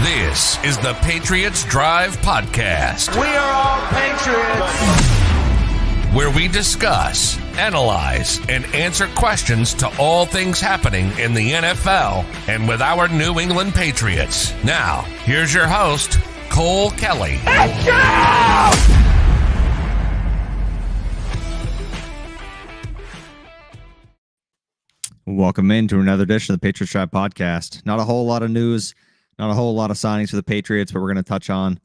This is the Patriots Drive Podcast. We are all Patriots. Where we discuss, analyze, and answer questions to all things happening in the NFL and with our New England Patriots. Now, here's your host, Cole Kelly. Welcome into another edition of the Patriots Drive Podcast. Not a whole lot of news, not a whole lot of signings for the Patriots, but we're going to touch on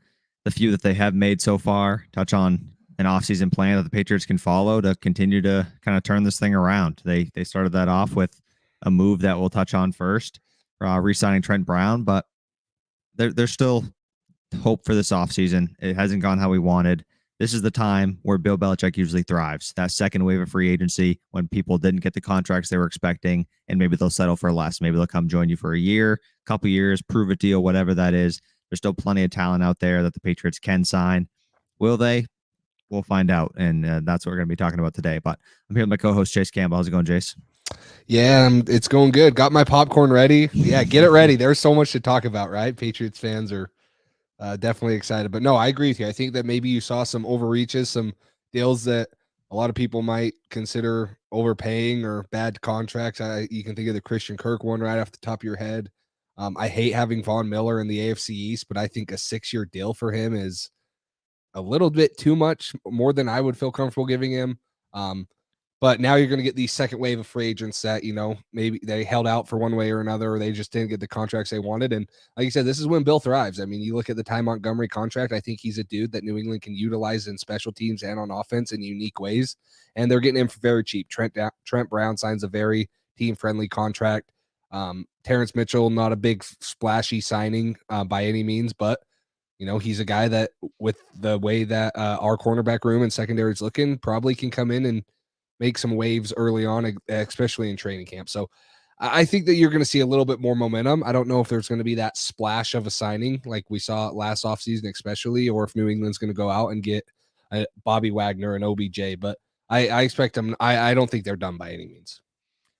the few that they have made so far, touch on an offseason plan that the Patriots can follow to continue to kind of turn this thing around. They started that off with a move that we'll touch on first, re-signing Trent Brown, but there's still hope for this offseason. It hasn't gone how we wanted. This is the time where Bill Belichick usually thrives. That second wave of free agency when people didn't get the contracts they were expecting, and maybe they'll settle for less. Maybe they'll come join you for a year, couple years, prove a deal, whatever that is. There's still plenty of talent out there that the Patriots can sign. Will they? We'll find out, and that's what we're going to be talking about today. But I'm here with my co-host, Chase Campbell. How's it going, Jace? Yeah, it's going good. Got my popcorn ready. Yeah, get it ready. There's so much to talk about, right? Patriots fans are definitely excited. But no, I agree with you. I think that maybe you saw some overreaches, some deals that a lot of people might consider overpaying or bad contracts. You can think of the Christian Kirk one right off the top of your head. I hate having Von Miller in the AFC East, but I think a 6-year deal for him is a little bit too much, more than I would feel comfortable giving him. But now you're going to get these second wave of free agents that, maybe they held out for one way or another, or they just didn't get the contracts they wanted. And like you said, this is when Bill thrives. I mean, you look at the Ty Montgomery contract. I think he's a dude that New England can utilize in special teams and on offense in unique ways. And they're getting him for very cheap. Trent Brown signs a very team-friendly contract. Terrence Mitchell, not a big splashy signing by any means, but he's a guy that, with the way that our cornerback room and secondary is looking, probably can come in and make some waves early on, especially in training camp. So I think that you're going to see a little bit more momentum. I don't know if there's going to be that splash of a signing like we saw last offseason, especially, or if New England's going to go out and get Bobby Wagner and OBJ. But I expect them. I don't think they're done by any means.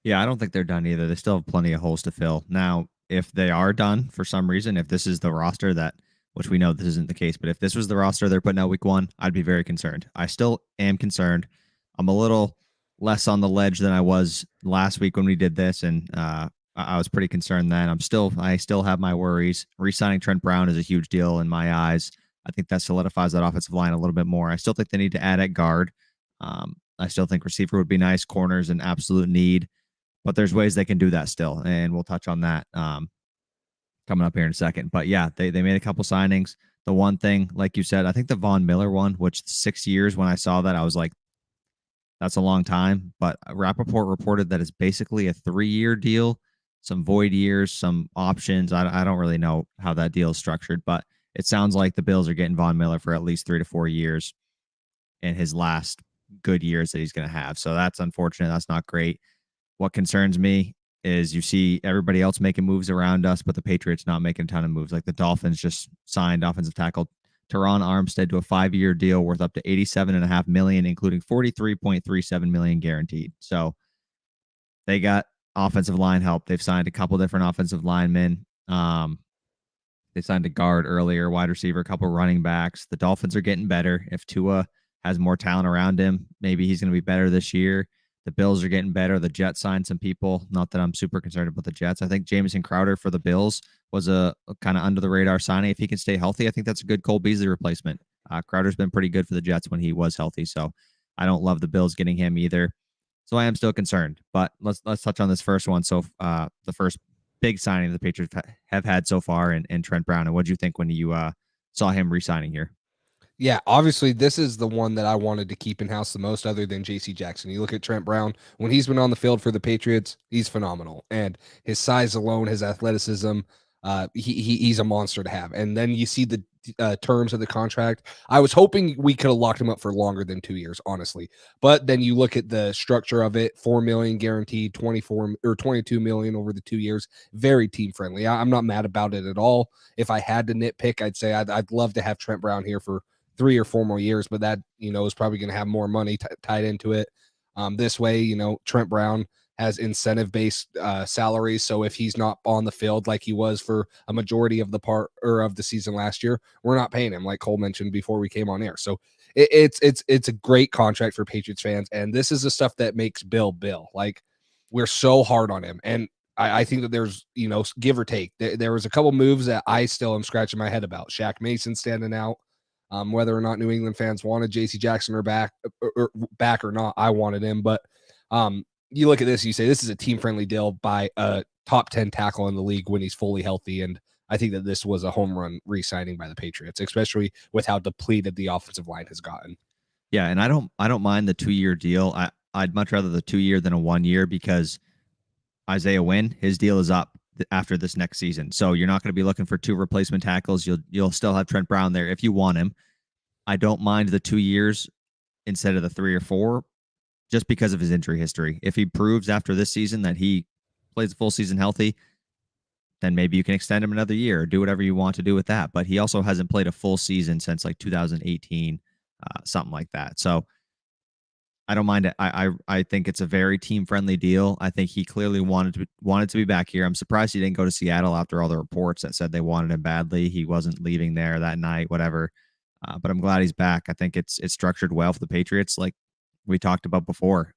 Yeah, I don't think they're done either. They still have plenty of holes to fill. Now, if they are done for some reason, if this is the roster that, which we know this isn't the case, but if this was the roster they're putting out week one, I'd be very concerned. I still am concerned. I'm a little less on the ledge than I was last week when we did this, and I was pretty concerned then. I still have my worries. Re-signing Trent Brown is a huge deal in my eyes. I think that solidifies that offensive line a little bit more. I still think they need to add at guard. I still think receiver would be nice. Corner's an absolute need, but there's ways they can do that still, and we'll touch on that coming up here in a second. But yeah, they made a couple signings. The one thing, like you said, I think the Von Miller one, which 6 years, when I saw that, I was like, that's a long time. But Rappaport reported that it's basically a 3-year deal, some void years, some options. I don't really know how that deal is structured, but it sounds like the Bills are getting Von Miller for at least 3 to 4 years in his last good years that he's going to have. So that's unfortunate. That's not great. What concerns me is you see everybody else making moves around us, but the Patriots not making a ton of moves. Like the Dolphins just signed offensive tackle Teron Armstead to a 5-year deal worth up to $87.5 million, including $43.37 million guaranteed. So they got offensive line help. They've signed a couple different offensive linemen. They signed a guard earlier, wide receiver, a couple running backs. The Dolphins are getting better. If Tua has more talent around him, maybe he's going to be better this year. The Bills are getting better. The Jets signed some people. Not that I'm super concerned about the Jets. I think Jamison Crowder for the Bills was a kind of under the radar signing. If he can stay healthy, I think that's a good Cole Beasley replacement. Crowder's been pretty good for the Jets when he was healthy, so I don't love the Bills getting him either. So I am still concerned. But let's touch on this first one. So the first big signing the Patriots have had so far in Trent Brown. And what did you think when you saw him re-signing here? Yeah, obviously this is the one that I wanted to keep in-house the most, other than J.C. Jackson. You look at Trent Brown, when he's been on the field for the Patriots, he's phenomenal. And his size alone, his athleticism, he's a monster to have. And then you see the terms of the contract. I was hoping we could have locked him up for longer than 2 years, honestly. But then you look at the structure of it, $4 million guaranteed, 24 or $22 million over the 2 years. Very team friendly. I'm not mad about it at all. If I had to nitpick, I'd say I'd love to have Trent Brown here for 3 or 4 more years, but that, is probably going to have more money tied into it. This way, Trent Brown has incentive-based salaries. So if he's not on the field like he was for a majority of the season last year, we're not paying him, like Cole mentioned before we came on air. So it's a great contract for Patriots fans, and this is the stuff that makes Bill. Like, we're so hard on him, and I think that there's, give or take. There was a couple moves that I still am scratching my head about. Shaq Mason standing out. Whether or not New England fans wanted J.C. Jackson back or not, I wanted him. But you look at this, you say this is a team-friendly deal by a top 10 tackle in the league when he's fully healthy. And I think that this was a home run re-signing by the Patriots, especially with how depleted the offensive line has gotten. Yeah, and I don't mind the 2-year deal. I'd much rather the 2-year than a 1-year, because Isaiah Wynn, his deal is up after this next season. So you're not going to be looking for 2 replacement tackles. You'll still have Trent Brown there if you want him. I don't mind the 2 years instead of the 3 or 4, just because of his injury history. If he proves after this season that he plays a full season healthy, then maybe you can extend him another year or do whatever you want to do with that. But he also hasn't played a full season since like 2018, something like that. So I don't mind it. I think it's a very team-friendly deal. I think he clearly wanted to be back here. I'm surprised he didn't go to Seattle after all the reports that said they wanted him badly. He wasn't leaving there that night, whatever. But I'm glad he's back. I think it's structured well for the Patriots, like we talked about before.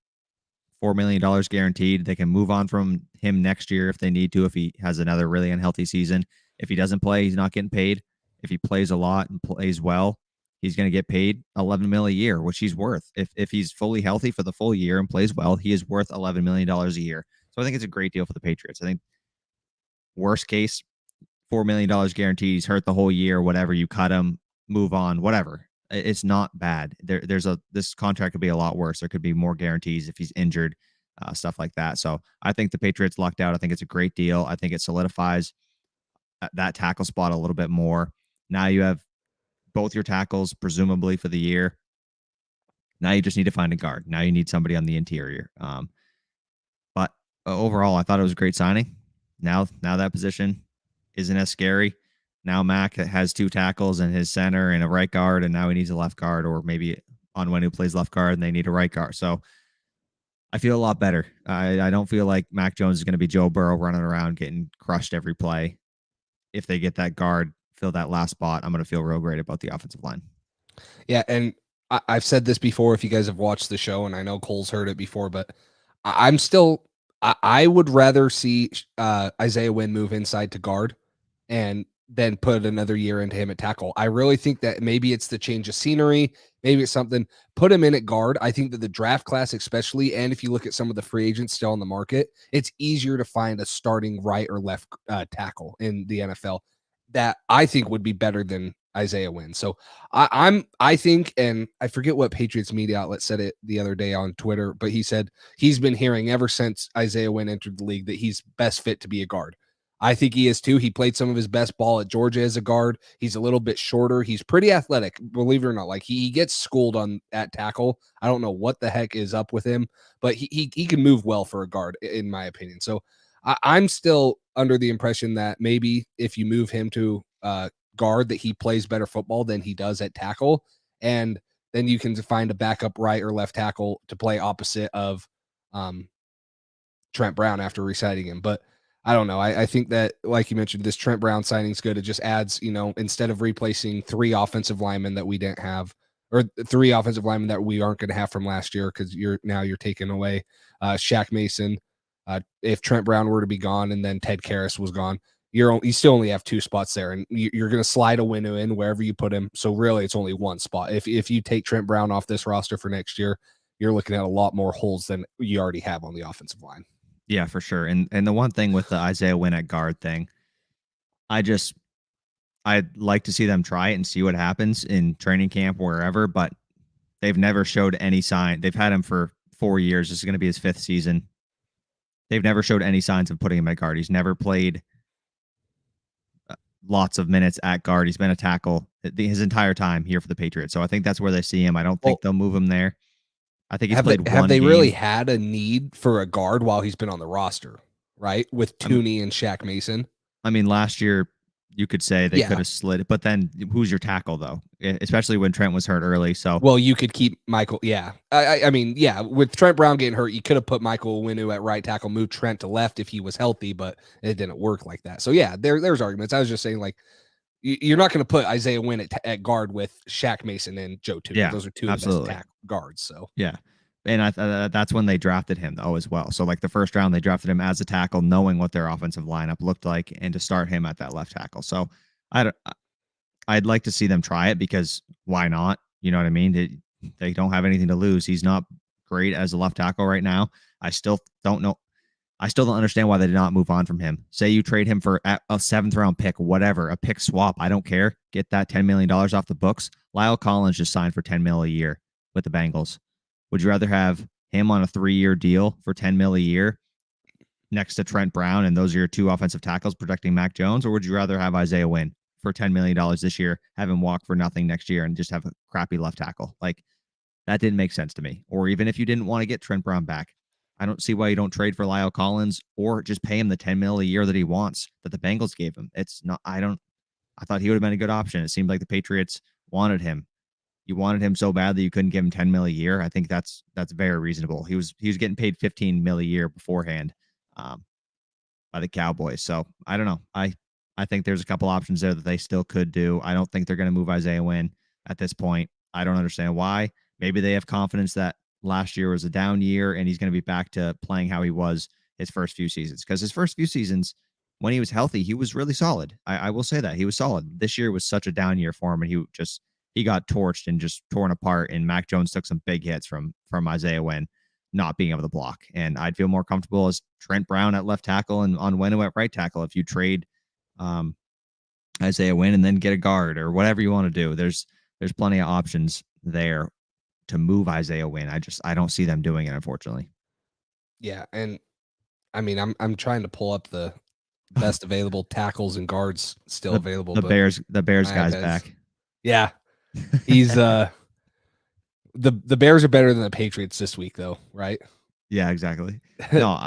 $4 million guaranteed. They can move on from him next year if they need to, if he has another really unhealthy season. If he doesn't play, he's not getting paid. If he plays a lot and plays well, he's going to get paid $11 million a year, which he's worth. If he's fully healthy for the full year and plays well, he is worth $11 million a year. So I think it's a great deal for the Patriots. I think worst case, $4 million guaranteed. He's hurt the whole year, whatever. You cut him, move on, whatever. It's not bad. This contract could be a lot worse. There could be more guarantees if he's injured, stuff like that. So I think the Patriots lucked out. I think it's a great deal. I think it solidifies that tackle spot a little bit more. Now you have both your tackles, presumably for the year. Now you just need to find a guard. Now you need somebody on the interior. But overall, I thought it was a great signing. Now that position isn't as scary. Now Mac has 2 tackles and his center and a right guard, and now he needs a left guard, or maybe Wynn who plays left guard and they need a right guard. So I feel a lot better. I don't feel like Mac Jones is going to be Joe Burrow running around getting crushed every play. If they get that guard, fill that last spot, I'm going to feel real great about the offensive line. Yeah, and I've said this before if you guys have watched the show, and I know Cole's heard it before, but I would rather see Isaiah Wynn move inside to guard and then put another year into him at tackle. I really think that maybe it's the change of scenery. Maybe it's something. Put him in at guard. I think that the draft class especially, and if you look at some of the free agents still on the market, it's easier to find a starting right or left tackle in the NFL that I think would be better than Isaiah Wynn. So I think, and I forget what Patriots media outlet said it the other day on Twitter, but he said he's been hearing ever since Isaiah Wynn entered the league that he's best fit to be a guard. I think he is too. He played some of his best ball at Georgia as a guard. He's a little bit shorter. He's pretty athletic, believe it or not. Like he gets schooled at tackle. I don't know what the heck is up with him, but he can move well for a guard, in my opinion. So I'm still under the impression that maybe if you move him to guard, that he plays better football than he does at tackle, and then you can find a backup right or left tackle to play opposite of Trent Brown after re-signing him. But I don't know. I think that, like you mentioned, this Trent Brown signing is good. It just adds, instead of replacing 3 offensive linemen that we didn't have, or 3 offensive linemen that we aren't going to have from last year, because you're taking away Shaq Mason. If Trent Brown were to be gone and then Ted Karras was gone, you still only have 2 spots there, and you're going to slide a Wynn in wherever you put him. So really, it's only 1 spot. If you take Trent Brown off this roster for next year, you're looking at a lot more holes than you already have on the offensive line. Yeah, for sure. And the one thing with the Isaiah Wynn at guard thing, I'd like to see them try it and see what happens in training camp, wherever, but they've never showed any sign. They've had him for 4 years. This is going to be his 5th season. They've never showed any signs of putting him at guard. He's never played lots of minutes at guard. He's been a tackle his entire time here for the Patriots. So I think that's where they see him. I don't think they'll move him there. I think he's played one game. Have they really had a need for a guard while he's been on the roster, right? With Tooney and Shaq Mason? I mean, last year you could say they could have slid it, but then who's your tackle though? Especially when Trent was hurt early. So well, you could keep Michael. Yeah, I mean, yeah, with Trent Brown getting hurt, you could have put Michael Wynn at right tackle, moved Trent to left if he was healthy, but it didn't work like that. So yeah, there's arguments. I was just saying, like, you're not going to put Isaiah Wynn at guard with Shaq Mason and Joe Tooney. Yeah, those are two absolutely. of the best guards. So yeah. And that's when they drafted him though as well. So like the first round, they drafted him as a tackle, knowing what their offensive lineup looked like, and to start him at that left tackle. So I'd like to see them try it because why not? You know what I mean? They don't have anything to lose. He's not great as a left tackle right now. I still don't know. I still don't understand why they did not move on from him. Say you trade him for a 7th round pick, whatever, a pick swap. I don't care. Get that $10 million off the books. Lyle Collins just signed for $10 million a year with the Bengals. Would you rather have him on a 3-year deal for $10 million a year next to Trent Brown, and those are your 2 offensive tackles protecting Mac Jones, or would you rather have Isaiah Wynn for $10 million this year, have him walk for nothing next year, and just have a crappy left tackle? Like, that didn't make sense to me. Or even if you didn't want to get Trent Brown back, I don't see why you don't trade for Lyle Collins or just pay him the $10 million a year that he wants, that the Bengals gave him. It's not, I thought he would have been a good option. It seemed like the Patriots wanted him. You wanted him so bad that you couldn't give him $10 million a year. I think that's very reasonable. He was getting paid $15 million a year beforehand by the Cowboys. So I don't know. I think there's a couple options there that they still could do. I don't think they're going to move Isaiah Wynn at this point. I don't understand why. Maybe they have confidence that last year was a down year and he's going to be back to playing how he was his first few seasons. Because his first few seasons, when he was healthy, he was really solid. I will say that. He was solid. This year was such a down year for him, and he got torched and just torn apart, and Mac Jones took some big hits from Isaiah Wynn not being able to block. And I'd feel more comfortable as Trent Brown at left tackle and on Wynn at right tackle if you trade Isaiah Wynn and then get a guard or whatever you want to do. There's plenty of options there to move Isaiah Wynn. I don't see them doing it, unfortunately. Yeah, and I mean, I'm trying to pull up the best available tackles and guards still available. The Bears guy's back. Yeah, he's the Bears are better than the Patriots this week, though, right? Yeah, exactly. No,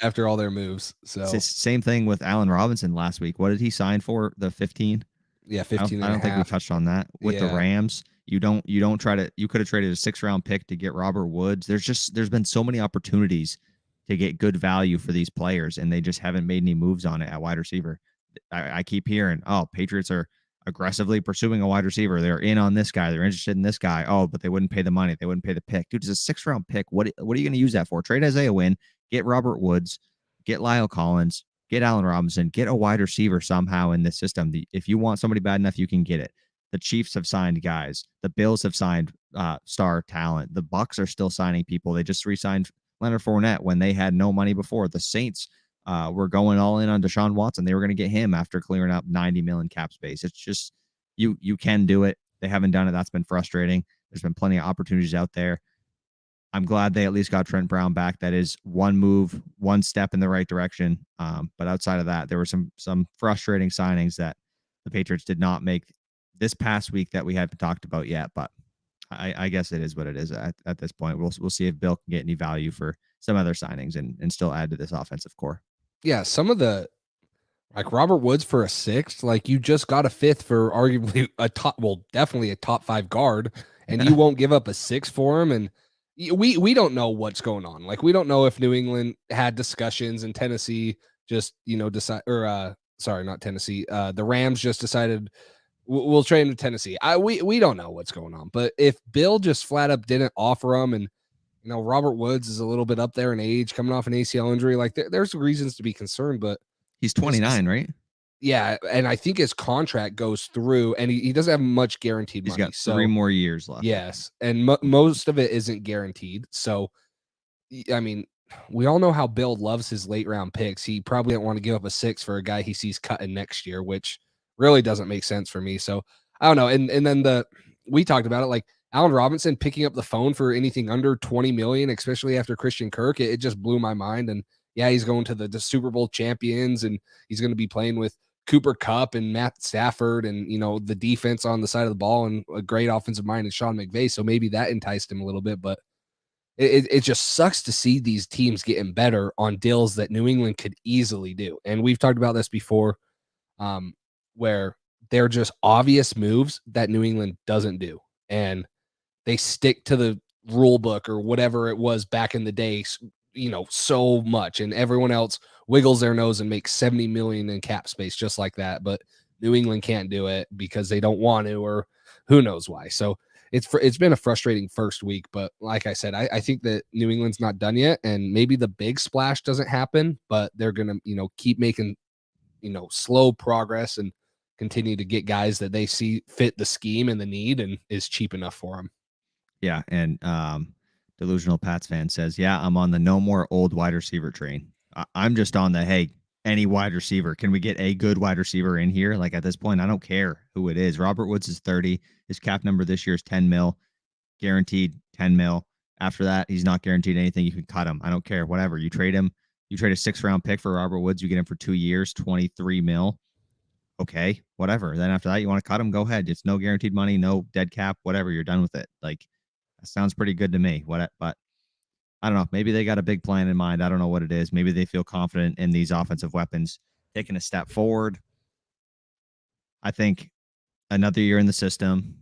after all their moves. So same thing with Allen Robinson last week. What did he sign for? The 15? Yeah, 15. I don't think we touched on that with the Rams. You could have traded a 6th-round pick to get Robert Woods. There's been so many opportunities to get good value for these players, and they just haven't made any moves on it at wide receiver. I keep hearing, Patriots are aggressively pursuing a wide receiver. They're in on this guy. They're interested in this guy. Oh, but they wouldn't pay the money. They wouldn't pay the pick. Dude, it's a 6th-round pick. What are you going to use that for? Trade Isaiah Wynn, get Robert Woods, get Lyle Collins, get Allen Robinson, get a wide receiver somehow in this system. If you want somebody bad enough, you can get it. The Chiefs have signed guys. The Bills have signed star talent. The Bucs are still signing people. They just re-signed Leonard Fournette when they had no money before. The Saints were going all in on Deshaun Watson. They were going to get him after clearing up $90 million cap space. It's just you can do it. They haven't done it. That's been frustrating. There's been plenty of opportunities out there. I'm glad they at least got Trent Brown back. That is one move, one step in the right direction. But outside of that, there were some frustrating signings that the Patriots did not make this past week that we haven't talked about yet. But I guess it is what it is at this point. We'll see if Bill can get any value for some other signings and still add to this offensive core. Yeah, some of the, like Robert Woods for a 6th, like you just got a 5th for arguably definitely a top 5 guard, and you won't give up a 6 for him. And we don't know what's going on. Like, we don't know if New England had discussions and Tennessee just, sorry, not Tennessee. The Rams just decided we'll trade him to Tennessee. We don't know what's going on. But if Bill just flat up didn't offer him, and Robert Woods is a little bit up there in age, coming off an ACL injury, like there's reasons to be concerned. But he's 29, right? Yeah, and I think his contract goes through, and he doesn't have much guaranteed money. He's got 3 more years left. Yes, and most of it isn't guaranteed. So, I mean, we all know how Bill loves his late round picks. He probably don't want to give up a 6 for a guy he sees cutting next year, which really doesn't make sense for me. So I don't know. And then we talked about it, like Allen Robinson picking up the phone for anything under 20 million, especially after Christian Kirk. It just blew my mind. And yeah, he's going to the Super Bowl champions, and he's going to be playing with Cooper Kupp and Matt Stafford and, the defense on the side of the ball, and a great offensive mind in Sean McVay. So maybe that enticed him a little bit, but it just sucks to see these teams getting better on deals that New England could easily do. And we've talked about this before. where they're just obvious moves that New England doesn't do. And they stick to the rule book or whatever it was back in the day, so much. And everyone else wiggles their nose and makes 70 million in cap space just like that. But New England can't do it because they don't want to, or who knows why. So it's been a frustrating first week. But like I said, I think that New England's not done yet. And maybe the big splash doesn't happen, but they're going to, keep making, slow progress and continue to get guys that they see fit the scheme and the need and is cheap enough for them. Yeah, and Delusional Pats fan says, yeah, I'm on the no more old wide receiver train. I'm just on the, hey, any wide receiver. Can we get a good wide receiver in here? Like at this point, I don't care who it is. Robert Woods is 30. His cap number this year is 10 mil, guaranteed 10 mil. After that, he's not guaranteed anything. You can cut him. I don't care. Whatever. You trade him. You trade a 6th-round pick for Robert Woods. You get him for 2 years, 23 mil. Okay, whatever. Then after that, you want to cut him, go ahead. It's no guaranteed money, no dead cap, whatever. You're done with it. Like, that sounds pretty good to me. But I don't know. Maybe they got a big plan in mind. I don't know what it is. Maybe they feel confident in these offensive weapons taking a step forward. I think another year in the system,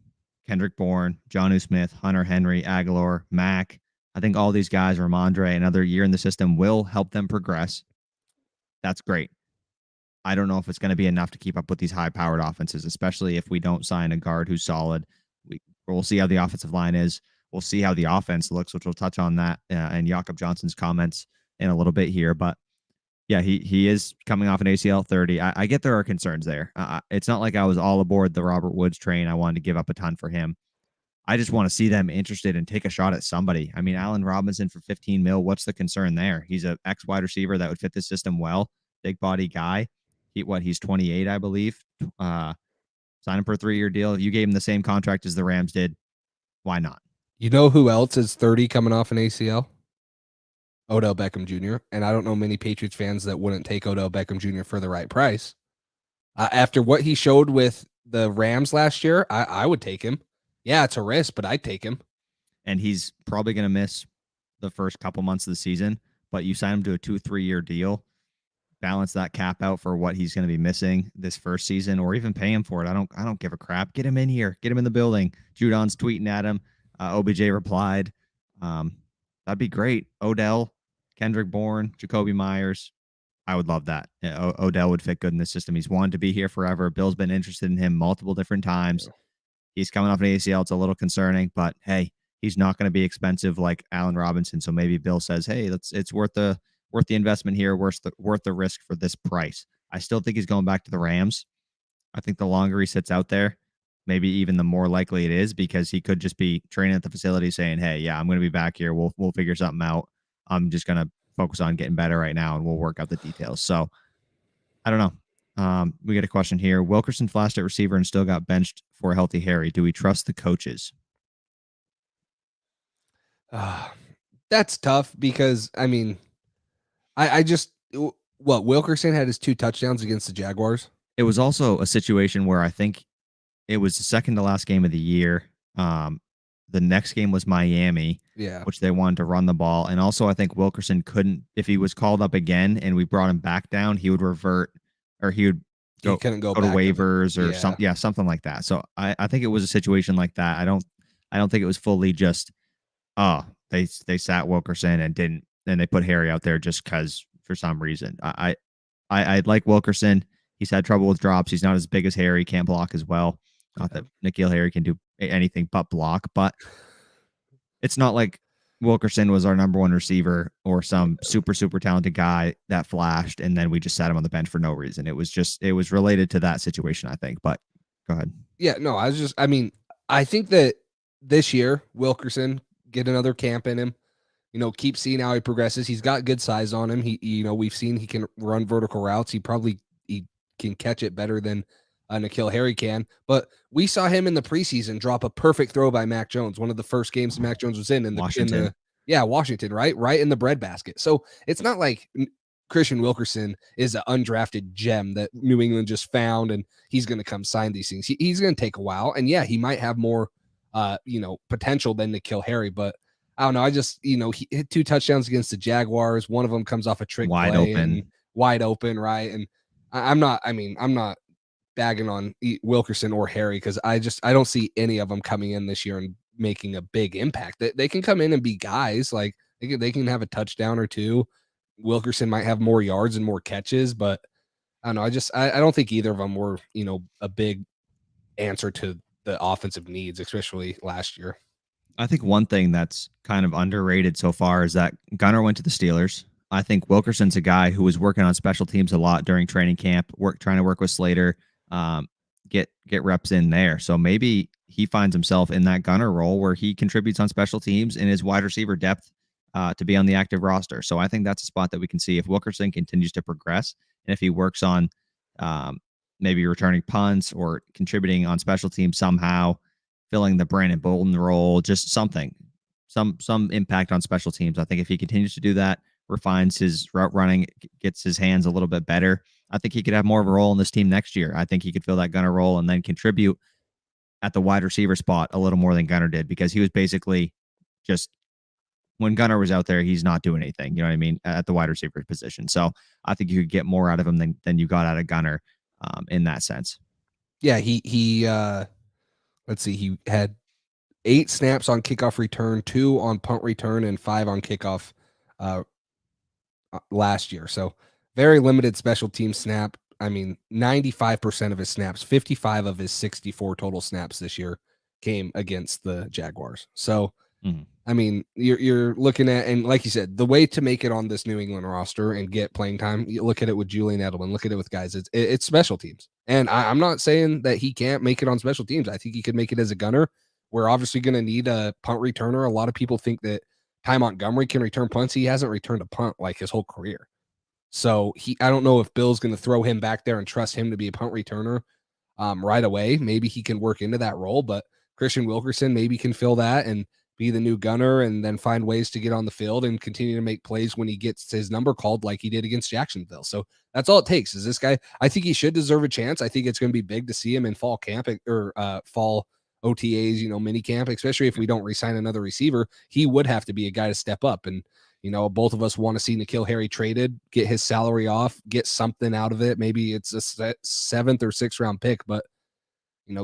Kendrick Bourne, Jonnu Smith, Hunter Henry, Aguilar, Mack. I think all these guys, Rhamondre, another year in the system will help them progress. That's great. I don't know if it's going to be enough to keep up with these high-powered offenses, especially if we don't sign a guard who's solid. We'll see how the offensive line is. We'll see how the offense looks, which we'll touch on that and Jakob Johnson's comments in a little bit here. But yeah, he is coming off an ACL 30. I get there are concerns there. It's not like I was all aboard the Robert Woods train. I wanted to give up a ton for him. I just want to see them interested and take a shot at somebody. I mean, Allen Robinson for 15 mil. What's the concern there? He's an ex-wide receiver that would fit the system well. Big body guy. He's 28, I believe. Sign him for a 3-year deal. If you gave him the same contract as the Rams did, why not? You know who else is 30 coming off an ACL? Odell Beckham Jr. And I don't know many Patriots fans that wouldn't take Odell Beckham Jr. for the right price. After what he showed with the Rams last year, I would take him. Yeah, it's a risk, but I'd take him. And he's probably going to miss the first couple months of the season, but you sign him to a 2-3 year deal, balance that cap out for what he's going to be missing this first season, or even pay him for it. I don't give a crap. Get him in here. Get him in the building. Judon's tweeting at him. OBJ replied. That'd be great. Odell, Kendrick Bourne, Jacoby Myers. I would love that. Odell would fit good in this system. He's wanted to be here forever. Bill's been interested in him multiple different times. He's coming off an ACL. It's a little concerning, but hey, he's not going to be expensive like Allen Robinson. So maybe Bill says, hey, it's worth the investment here, worth the risk for this price. I still think he's going back to the Rams. I think the longer he sits out there, maybe even the more likely it is, because he could just be training at the facility saying, hey, yeah, I'm going to be back here. We'll figure something out. I'm just going to focus on getting better right now, and we'll work out the details. So I don't know. We get a question here. Wilkerson flashed at receiver and still got benched for a healthy Harry. Do we trust the coaches? That's tough because, I mean, Wilkerson had his 2 touchdowns against the Jaguars. It was also a situation where I think it was the second to last game of the year. The next game was Miami, which they wanted to run the ball. And also I think Wilkerson couldn't, if he was called up again and we brought him back down, he would revert, or he would go to waivers or something like that. So I think it was a situation like that. I don't think it was fully just, they sat Wilkerson and they put Harry out there just because for some reason. I like Wilkerson. He's had trouble with drops. He's not as big as Harry, can't block as well. Not that N'Keal Harry can do anything but block, but it's not like Wilkerson was our number 1 receiver or some super, super talented guy that flashed and then we just sat him on the bench for no reason. It was related to that situation, I think, but go ahead. Yeah, no, I think that this year, Wilkerson, get another camp in him, keep seeing how he progresses. He's got good size on him. We've seen he can run vertical routes. He can catch it better than N'Keal Harry can, but we saw him in the preseason drop a perfect throw by Mac Jones, one of the first games Mac Jones was in Washington, right in the breadbasket. So it's not like Christian Wilkerson is an undrafted gem that New England just found and he's going to come sign these things. He's going to take a while, and yeah, he might have more potential than N'Keal Harry, but I don't know. I just he hit 2 touchdowns against the Jaguars. One of them comes off a trick wide open, right? And I'm not bagging on Wilkerson or Harry because I don't see any of them coming in this year and making a big impact. They can come in and be guys like they can have a touchdown or two. Wilkerson might have more yards and more catches, but I don't know. I don't think either of them were, a big answer to the offensive needs, especially last year. I think one thing that's kind of underrated so far is that Gunner went to the Steelers. I think Wilkerson's a guy who was working on special teams a lot during training camp, trying to work with Slater, get reps in there. So maybe he finds himself in that Gunner role where he contributes on special teams in his wide receiver depth to be on the active roster. So I think that's a spot that we can see if Wilkerson continues to progress and if he works on maybe returning punts or contributing on special teams somehow, filling the Brandon Bolden role, just something, some impact on special teams. I think if he continues to do that, refines his route running, gets his hands a little bit better, I think he could have more of a role in this team next year. I think he could fill that Gunner role and then contribute at the wide receiver spot a little more than Gunner did, because he was basically just, when Gunner was out there, he's not doing anything, you know what I mean, at the wide receiver position. So I think you could get more out of him than you got out of Gunner in that sense. Yeah, he let's see, he had 8 snaps on kickoff return, 2 on punt return, and 5 on kickoff last year. So very limited special team snap. I mean, 95% of his snaps, 55 of his 64 total snaps this year came against the Jaguars. So, I mean, you're looking at, and like you said, the way to make it on this New England roster and get playing time, you look at it with Julian Edelman, look at it with guys, it's special teams. And I'm not saying that he can't make it on special teams. I think he could make it as a gunner. We're obviously going to need a punt returner. A lot of people think that Ty Montgomery can return punts. He hasn't returned a punt like his whole career. So I don't know if Bill's going to throw him back there and trust him to be a punt returner right away. Maybe he can work into that role, but Christian Wilkerson maybe can fill that and be the new gunner and then find ways to get on the field and continue to make plays when he gets his number called like he did against Jacksonville. So that's all it takes is this guy. I think he should deserve a chance. I think it's going to be big to see him in fall camp or fall OTAs, mini camp, especially if we don't re-sign another receiver. He would have to be a guy to step up. And, both of us want to see N'Keal Harry traded, get his salary off, get something out of it. Maybe it's a 7th or 6th round pick, but,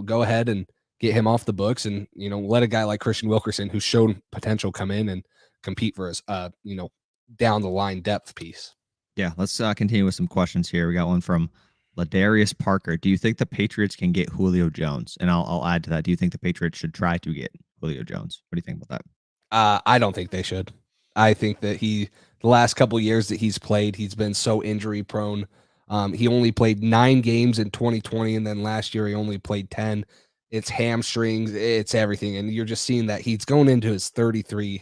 go ahead and get him off the books and, let a guy like Christian Wilkerson, who's shown potential, come in and compete for his, down the line depth piece. Yeah, let's continue with some questions here. We got one from Ladarius Parker. Do you think the Patriots can get Julio Jones? And I'll add to that. Do you think the Patriots should try to get Julio Jones? What do you think about that? I don't think they should. I think that the last couple of years that he's played, he's been so injury prone. He only played 9 games in 2020, and then last year he only played 10. It's hamstrings, it's everything. And you're just seeing that he's going into his 33.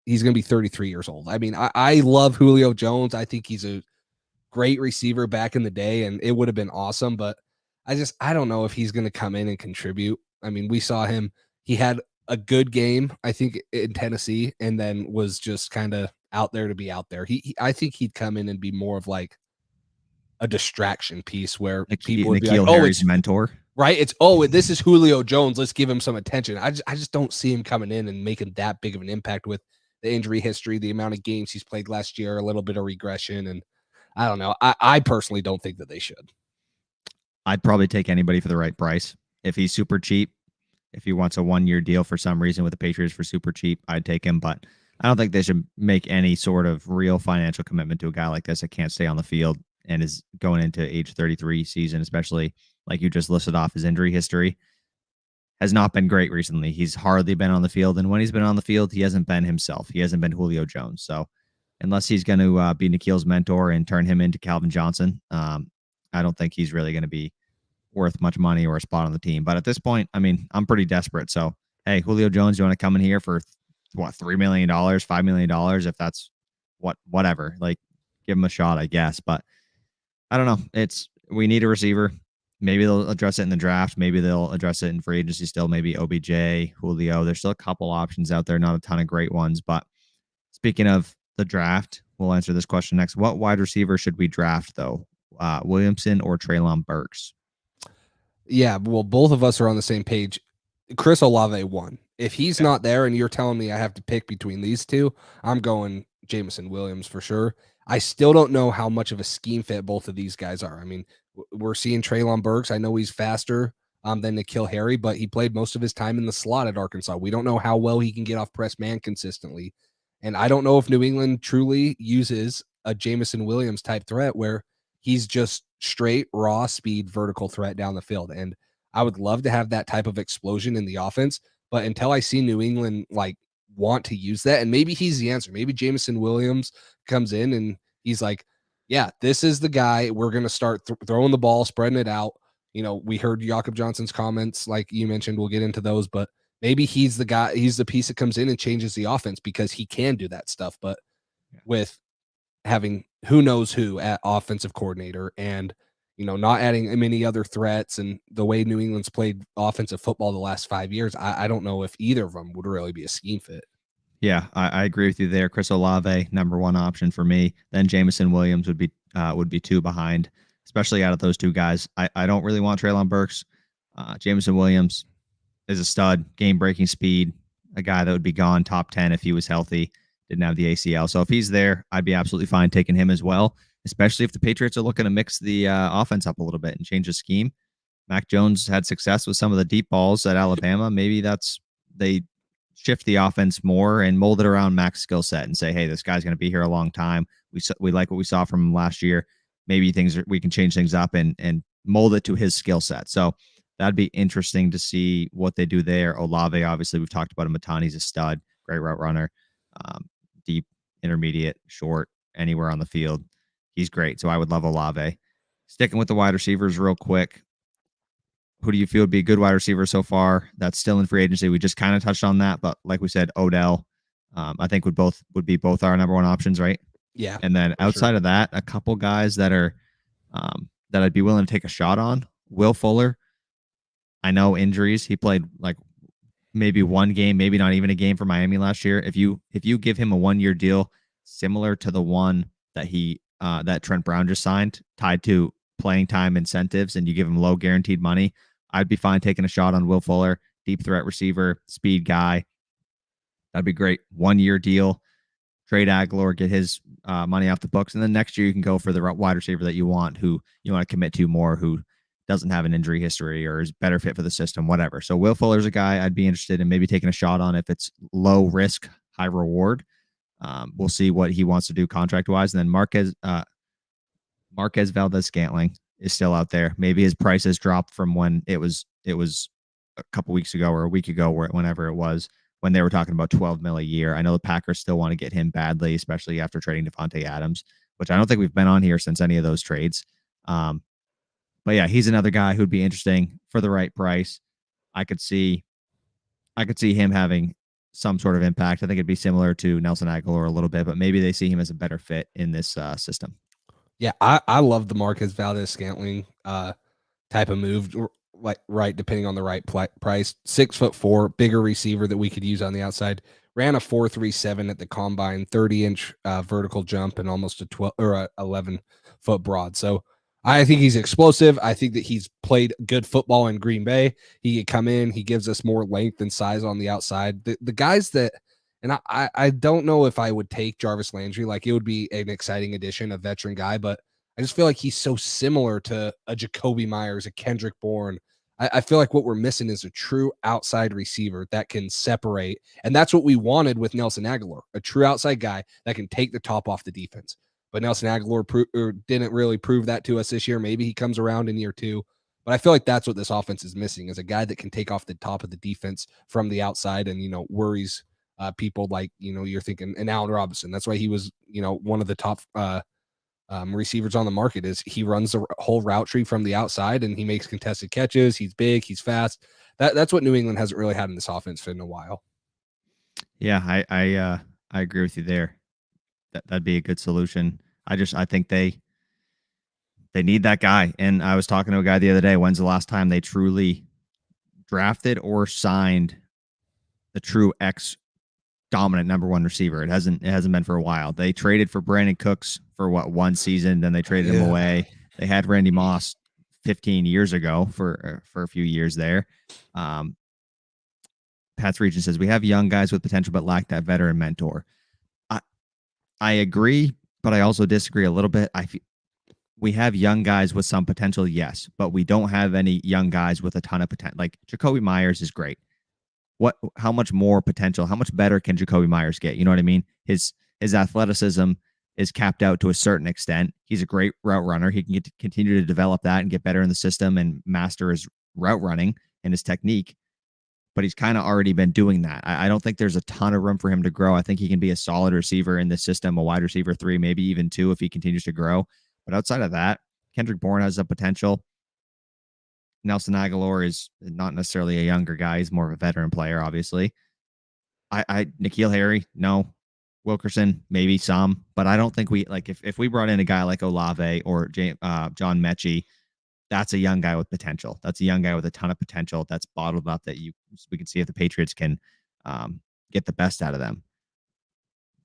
He's going to be 33 years old. I mean, I love Julio Jones. I think he's a great receiver back in the day, and it would have been awesome. But I don't know if he's going to come in and contribute. I mean, we saw him. He had a good game, I think, in Tennessee, and then was just kind of out there to be out there. I think he'd come in and be more of like a distraction piece where people would be like, Harry's it's mentor. Right. It's, this is Julio Jones. Let's give him some attention. I just don't see him coming in and making that big of an impact with the injury history, the amount of games he's played last year, a little bit of regression. And I don't know. I personally don't think that they should. I'd probably take anybody for the right price. If he's super cheap, if he wants a 1-year deal for some reason with the Patriots for super cheap, I'd take him. But I don't think they should make any sort of real financial commitment to a guy like this that can't stay on the field and is going into age 33 season, especially like you just listed off. His injury history has not been great recently. He's hardly been on the field. And when he's been on the field, he hasn't been himself. He hasn't been Julio Jones. So unless he's going to be N'Keal's mentor and turn him into Calvin Johnson, I don't think he's really going to be worth much money or a spot on the team. But at this point, I mean, I'm pretty desperate. So, hey, Julio Jones, you want to come in here for what, $3 million, $5 million, if that's whatever, like give him a shot, I guess. But I don't know. We need a receiver. Maybe they'll address it in the draft. Maybe they'll address it in free agency still. Maybe OBJ, Julio. There's still a couple options out there, not a ton of great ones. But speaking of the draft, we'll answer this question next. What wide receiver should we draft, though? Williamson or Treylon Burks? Yeah, well, both of us are on the same page. Chris Olave won. If he's not there and you're telling me I have to pick between these two, I'm going Jameson Williams for sure. I still don't know how much of a scheme fit both of these guys are. I mean, We're seeing Treylon Burks. I know he's faster than N'Keal Harry, but he played most of his time in the slot at Arkansas. We don't know how well he can get off press man consistently. And I don't know if New England truly uses a Jameson Williams type threat where he's just straight raw speed vertical threat down the field. And I would love to have that type of explosion in the offense. But until I see New England like want to use that, and maybe he's the answer. Maybe Jameson Williams comes in and he's like, yeah, this is the guy. We're going to start throwing the ball, spreading it out. You know, we heard Jakob Johnson's comments, like you mentioned. We'll get into those, but maybe he's the guy. He's the piece that comes in and changes the offense because he can do that stuff. But with having who knows who at offensive coordinator and, you know, not adding many other threats and the way New England's played offensive football the last 5 years, I don't know if either of them would really be a scheme fit. Yeah, I agree with you there. Chris Olave, number one option for me. Then Jameson Williams would be two behind, especially out of those two guys. I don't really want Treylon Burks. Jameson Williams is a stud, game-breaking speed, a guy that would be gone top 10 if he was healthy, didn't have the ACL. So if he's there, I'd be absolutely fine taking him as well, especially if the Patriots are looking to mix the offense up a little bit and change the scheme. Mac Jones had success with some of the deep balls at Alabama. Maybe they shift the offense more and mold it around Mac's skill set and say, hey, this guy's going to be here a long time. We like what we saw from him last year. Maybe we can change things up and mold it to his skill set. So that'd be interesting to see what they do there. Olave, obviously, we've talked about him a ton. He's a stud, great route runner, deep, intermediate, short, anywhere on the field. He's great. So I would love Olave. Sticking with the wide receivers real quick. Who do you feel would be a good wide receiver so far? That's still in free agency. We just kind of touched on that, but like we said, Odell, I think would be both our number one options, right? Yeah. And then outside of that, a couple guys that are that I'd be willing to take a shot on. Will Fuller. I know injuries. He played like maybe one game, maybe not even a game for Miami last year. If you give him a 1-year deal similar to the one that that Trent Brown just signed, tied to playing time incentives, and you give him low guaranteed money, I'd be fine taking a shot on Will Fuller, deep threat receiver, speed guy. That'd be great. 1-year deal. Trade Aguilar, get his money off the books, and then next year you can go for the wide receiver that you want, who you want to commit to more, who doesn't have an injury history or is better fit for the system, whatever. So Will Fuller's a guy I'd be interested in maybe taking a shot on if it's low risk, high reward. We'll see what he wants to do contract-wise. And then Marquez Valdez-Scantling is still out there. Maybe his price has dropped from when it was a couple weeks ago or a week ago, whenever it was, when they were talking about $12 million a year. I know the Packers still want to get him badly, especially after trading Devontae Adams, which I don't think we've been on here since any of those trades. But yeah, he's another guy who'd be interesting for the right price. I could see him having some sort of impact. I think it'd be similar to Nelson Aguilar a little bit, but maybe they see him as a better fit in this system. Yeah, I love the Marquez Valdez-Scantling type of move, like right, depending on the right price. 6'4", bigger receiver that we could use on the outside. Ran a 4.37 at the combine, 30-inch vertical jump, and almost a 12 or a 11-foot broad. So I think he's explosive. I think that he's played good football in Green Bay. He could come in. He gives us more length and size on the outside. The guys that, and I don't know if I would take Jarvis Landry. Like, it would be an exciting addition, a veteran guy, but I just feel like he's so similar to a Jacoby Myers, a Kendrick Bourne. I feel like what we're missing is a true outside receiver that can separate. And that's what we wanted with Nelson Aguilar, a true outside guy that can take the top off the defense. But Nelson Aguilar didn't really prove that to us this year. Maybe he comes around in year 2. But I feel like that's what this offense is missing, is a guy that can take off the top of the defense from the outside and, worries people like, you're thinking an Allen Robinson. That's why he was, one of the top receivers on the market. Is he runs the whole route tree from the outside and he makes contested catches. He's big, he's fast. That's what New England hasn't really had in this offense in a while. Yeah, I agree with you there. That'd be a good solution. I think they need that guy. And I was talking to a guy the other day. When's the last time they truly drafted or signed the true dominant number one receiver? It hasn't been for a while. They traded for Brandon Cooks for one season, then they traded him away. They had Randy Moss 15 years ago for a few years there. Pat's Region says we have young guys with potential but lack that veteran mentor. I agree, but I also disagree a little bit. we have young guys with some potential, yes, but we don't have any young guys with a ton of potential. Like Jacoby Myers is great. How much more potential, how much better can Jacoby Myers get? You know what I mean? His athleticism is capped out to a certain extent. He's a great route runner. He can continue to develop that and get better in the system and master his route running and his technique. But he's kind of already been doing that. I don't think there's a ton of room for him to grow. I think he can be a solid receiver in this system, a wide receiver 3, maybe even 2 if he continues to grow. But outside of that, Kendrick Bourne has a potential. Nelson Aguilar is not necessarily a younger guy. He's more of a veteran player, obviously. N'Keal Harry, no. Wilkerson, maybe some. But I don't think if we brought in a guy like Olave or John Mechie, that's a young guy with potential. That's a young guy with a ton of potential that's bottled up that we can see if the Patriots can get the best out of them.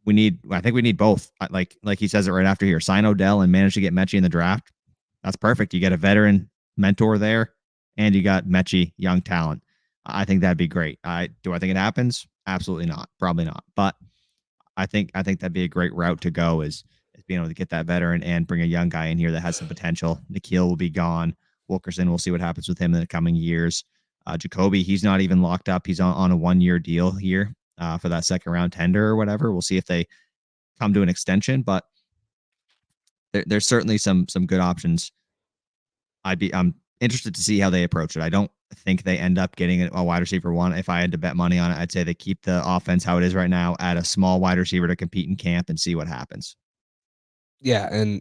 I think we need both. Like he says it right after here. Sign Odell and manage to get Mechie in the draft. That's perfect. You get a veteran mentor there, and you got Mechie, young talent. I think that'd be great. Do I think it happens? Absolutely not. Probably not. But I think that'd be a great route to go is being able to get that veteran and bring a young guy in here that has some potential. N'Keal will be gone. Wilkerson, we'll see what happens with him in the coming years. Jacoby, he's not even locked up. He's on a 1-year deal here for that second round tender or whatever. We'll see if they come to an extension, but there's certainly some good options. I'm interested to see how they approach it. I don't think they end up getting a wide receiver 1. If I had to bet money on it, I'd say they keep the offense how it is right now, add a small wide receiver to compete in camp and see what happens. Yeah, and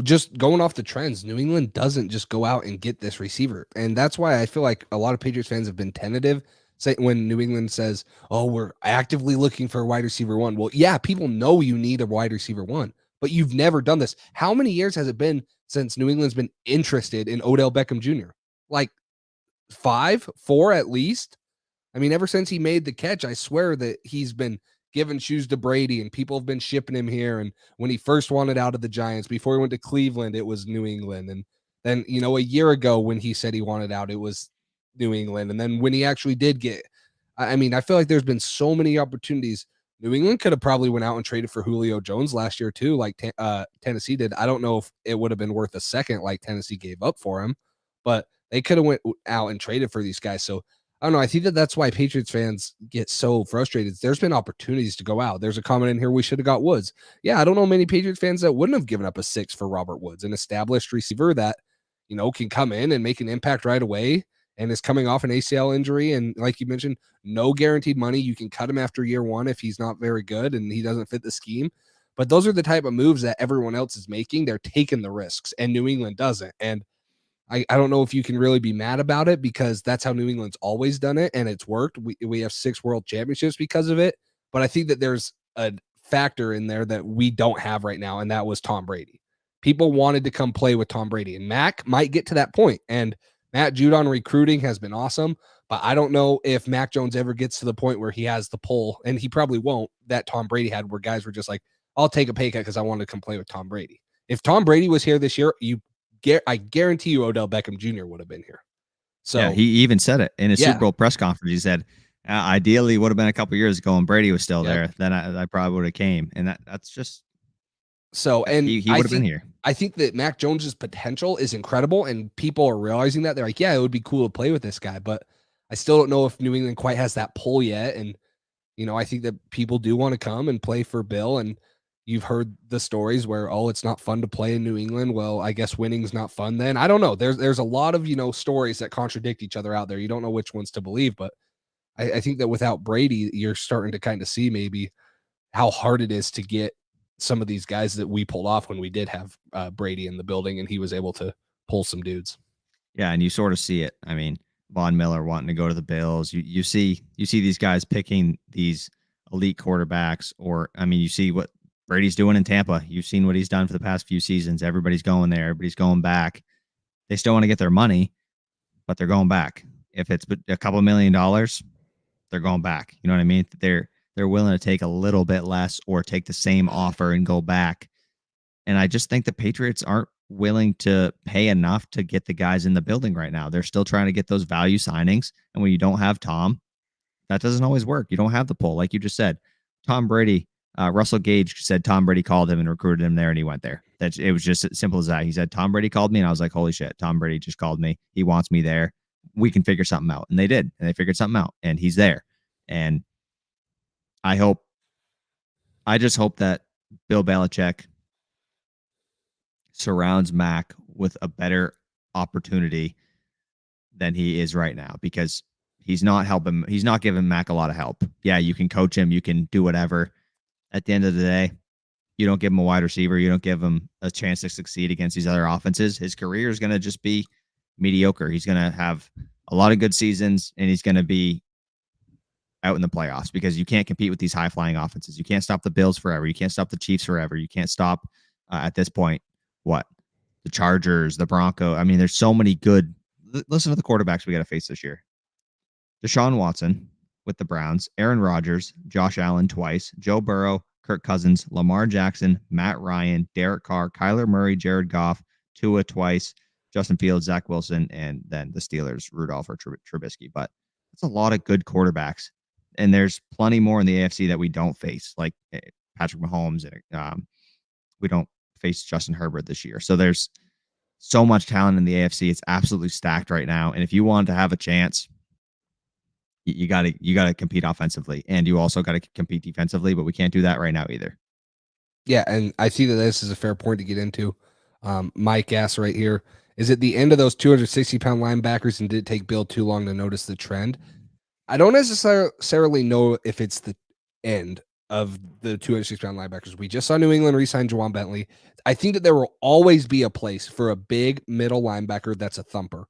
just going off the trends, New England doesn't just go out and get this receiver. And that's why I feel like a lot of Patriots fans have been tentative when New England says, oh, we're actively looking for a wide receiver 1. Well, yeah, people know you need a wide receiver 1, but you've never done this. How many years has it been since New England's been interested in Odell Beckham Jr.? Like 4 at least. I mean, ever since he made the catch, I swear that he's been giving shoes to Brady and people have been shipping him here. And when he first wanted out of the Giants, before he went to Cleveland, it was New England. And then, a year ago when he said he wanted out, it was New England. And then when he actually did get, I mean, I feel like there's been so many opportunities. New England could have probably went out and traded for Julio Jones last year too, like Tennessee did. I don't know if it would have been worth a second like Tennessee gave up for him, but they could have went out and traded for these guys. So I don't know. I think that's why Patriots fans get so frustrated. There's been opportunities to go out. There's a comment in here, we should have got Woods. Yeah, I don't know many Patriots fans that wouldn't have given up a 6 for Robert Woods, an established receiver that, can come in and make an impact right away and is coming off an ACL injury. And like you mentioned, no guaranteed money. You can cut him after year 1 if he's not very good and he doesn't fit the scheme. But those are the type of moves that everyone else is making. They're taking the risks and New England doesn't. And I don't know if you can really be mad about it because that's how New England's always done it and it's worked. We have 6 world championships because of it. But I think that there's a factor in there that we don't have right now, and that was Tom Brady. People wanted to come play with Tom Brady, and Mac might get to that point. And Matt Judon recruiting has been awesome, but I don't know if Mac Jones ever gets to the point where he has the pull, and he probably won't, that Tom Brady had, where guys were just like, I'll take a pay cut because I want to come play with Tom Brady. If Tom Brady was here this year, I guarantee you Odell Beckham Jr. would have been here. So yeah, he even said it in his Super Bowl press conference. He said, ideally it would have been a couple years ago and Brady was still there. Then I probably would have came. And that's just so. And he would have been here. I think that Mac Jones's potential is incredible, and people are realizing that. They're like, yeah, it would be cool to play with this guy, but I still don't know if New England quite has that pull yet. And I think that people do want to come and play for Bill, and you've heard the stories where, it's not fun to play in New England. Well, I guess winning's not fun then. I don't know. There's a lot of, stories that contradict each other out there. You don't know which ones to believe, but I think that without Brady, you're starting to kind of see maybe how hard it is to get some of these guys that we pulled off when we did have Brady in the building and he was able to pull some dudes. Yeah, and you sort of see it. I mean, Von Miller wanting to go to the Bills. You see these guys picking these elite quarterbacks, or you see what Brady's doing in Tampa. You've seen what he's done for the past few seasons. Everybody's going there. Everybody's going back. They still want to get their money, but they're going back. If it's a couple $1 million, they're going back. You know what I mean? They're willing to take a little bit less or take the same offer and go back. And I just think the Patriots aren't willing to pay enough to get the guys in the building right now. They're still trying to get those value signings. And when you don't have Tom, that doesn't always work. You don't have the pull. Like you just said, Tom Brady, Russell Gage said Tom Brady called him and recruited him there, and he went there. It was just as simple as that. He said Tom Brady called me, and I was like, holy shit, Tom Brady just called me. He wants me there. We can figure something out. And they did, and they figured something out, and he's there. And I just hope that Bill Belichick surrounds Mac with a better opportunity than he is right now, because he's not helping. He's not giving Mac a lot of help. Yeah, you can coach him, you can do whatever. At the end of the day, you don't give him a wide receiver. You don't give him a chance to succeed against these other offenses. His career is going to just be mediocre. He's going to have a lot of good seasons, and he's going to be out in the playoffs, because you can't compete with these high-flying offenses. You can't stop the Bills forever. You can't stop the Chiefs forever. You can't stop, at this point, the Chargers, the Broncos. I mean, there's so many good. Listen to the quarterbacks we got to face this year. Deshaun Watson with the Browns, Aaron Rodgers, Josh Allen twice, Joe Burrow, Kirk Cousins, Lamar Jackson, Matt Ryan, Derek Carr, Kyler Murray, Jared Goff, Tua twice, Justin Fields, Zach Wilson, and then the Steelers, Rudolph or Trubisky. But that's a lot of good quarterbacks, and there's plenty more in the AFC that we don't face, like Patrick Mahomes. We don't face Justin Herbert this year. So there's so much talent in the AFC. It's absolutely stacked right now. And if you want to have a chance, you got to compete offensively, and you also got to compete defensively, but we can't do that right now either. Yeah, and I see that this is a fair point to get into. Mike asks right here, is it the end of those 260-pound linebackers, and did it take Bill too long to notice the trend? I don't necessarily know if it's the end of the 260-pound linebackers. We just saw New England re-sign Juwan Bentley. I think that there will always be a place for a big middle linebacker that's a thumper,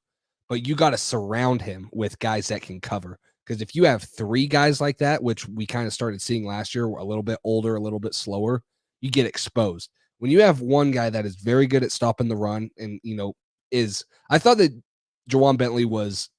but you got to surround him with guys that can cover. Because if you have three guys like that, which we kind of started seeing last year, a little bit older, a little bit slower, you get exposed. When you have one guy that is very good at stopping the run, and I thought that Juwan Bentley was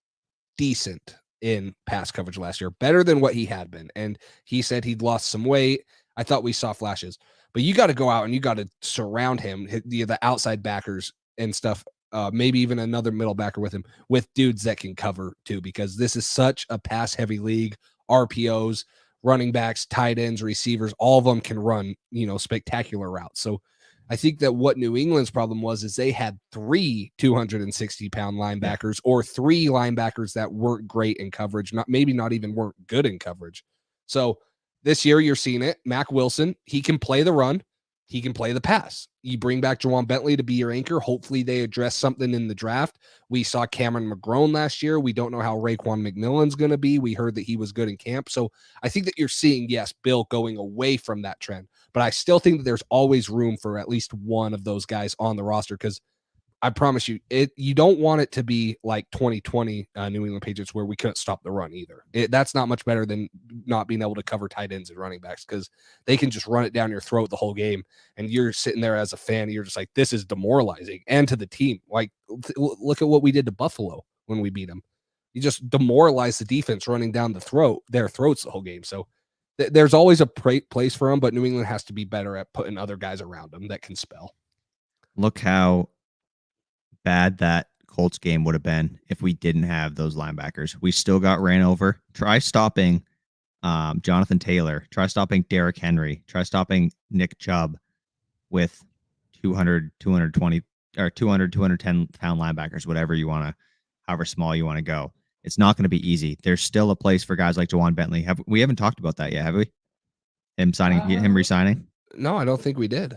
decent in pass coverage last year, better than what he had been. And he said he'd lost some weight. I thought we saw flashes, but you got to go out and you got to surround him, the outside backers and stuff. Maybe even another middle backer with him, with dudes that can cover too, because this is such a pass heavy league. RPOs, running backs, tight ends, receivers, all of them can run, spectacular routes. So I think that what New England's problem was is they had 3 260-pound linebackers, or 3 linebackers that weren't great in coverage, not even weren't good in coverage. So this year you're seeing it. Mac Wilson, he can play the run. He can play the pass. You bring back Juwan Bentley to be your anchor. Hopefully they address something in the draft. We saw Cameron McGrone last year. We don't know how Raekwon McMillan's going to be. We heard that he was good in camp. So I think that you're seeing, yes, Bill going away from that trend. But I still think that there's always room for at least one of those guys on the roster, because I promise you, you don't want it to be like 2020 New England Patriots where we couldn't stop the run either. That's not much better than not being able to cover tight ends and running backs, because they can just run it down your throat the whole game. And you're sitting there as a fan, and you're just like, this is demoralizing. And to the team, like, look at what we did to Buffalo when we beat them. You just demoralized the defense running down their throats the whole game. So there's always a place for them, but New England has to be better at putting other guys around them that can spell. Look how bad that Colts game would have been if we didn't have those linebackers. We still got ran over. Try stopping Jonathan Taylor. Try stopping Derrick Henry. Try stopping Nick Chubb with 200, 220, or 200, 210-pound linebackers, however small you want to go. It's not going to be easy. There's still a place for guys like Juwan Bentley. We haven't talked about that yet, have we? Him resigning? No, I don't think we did.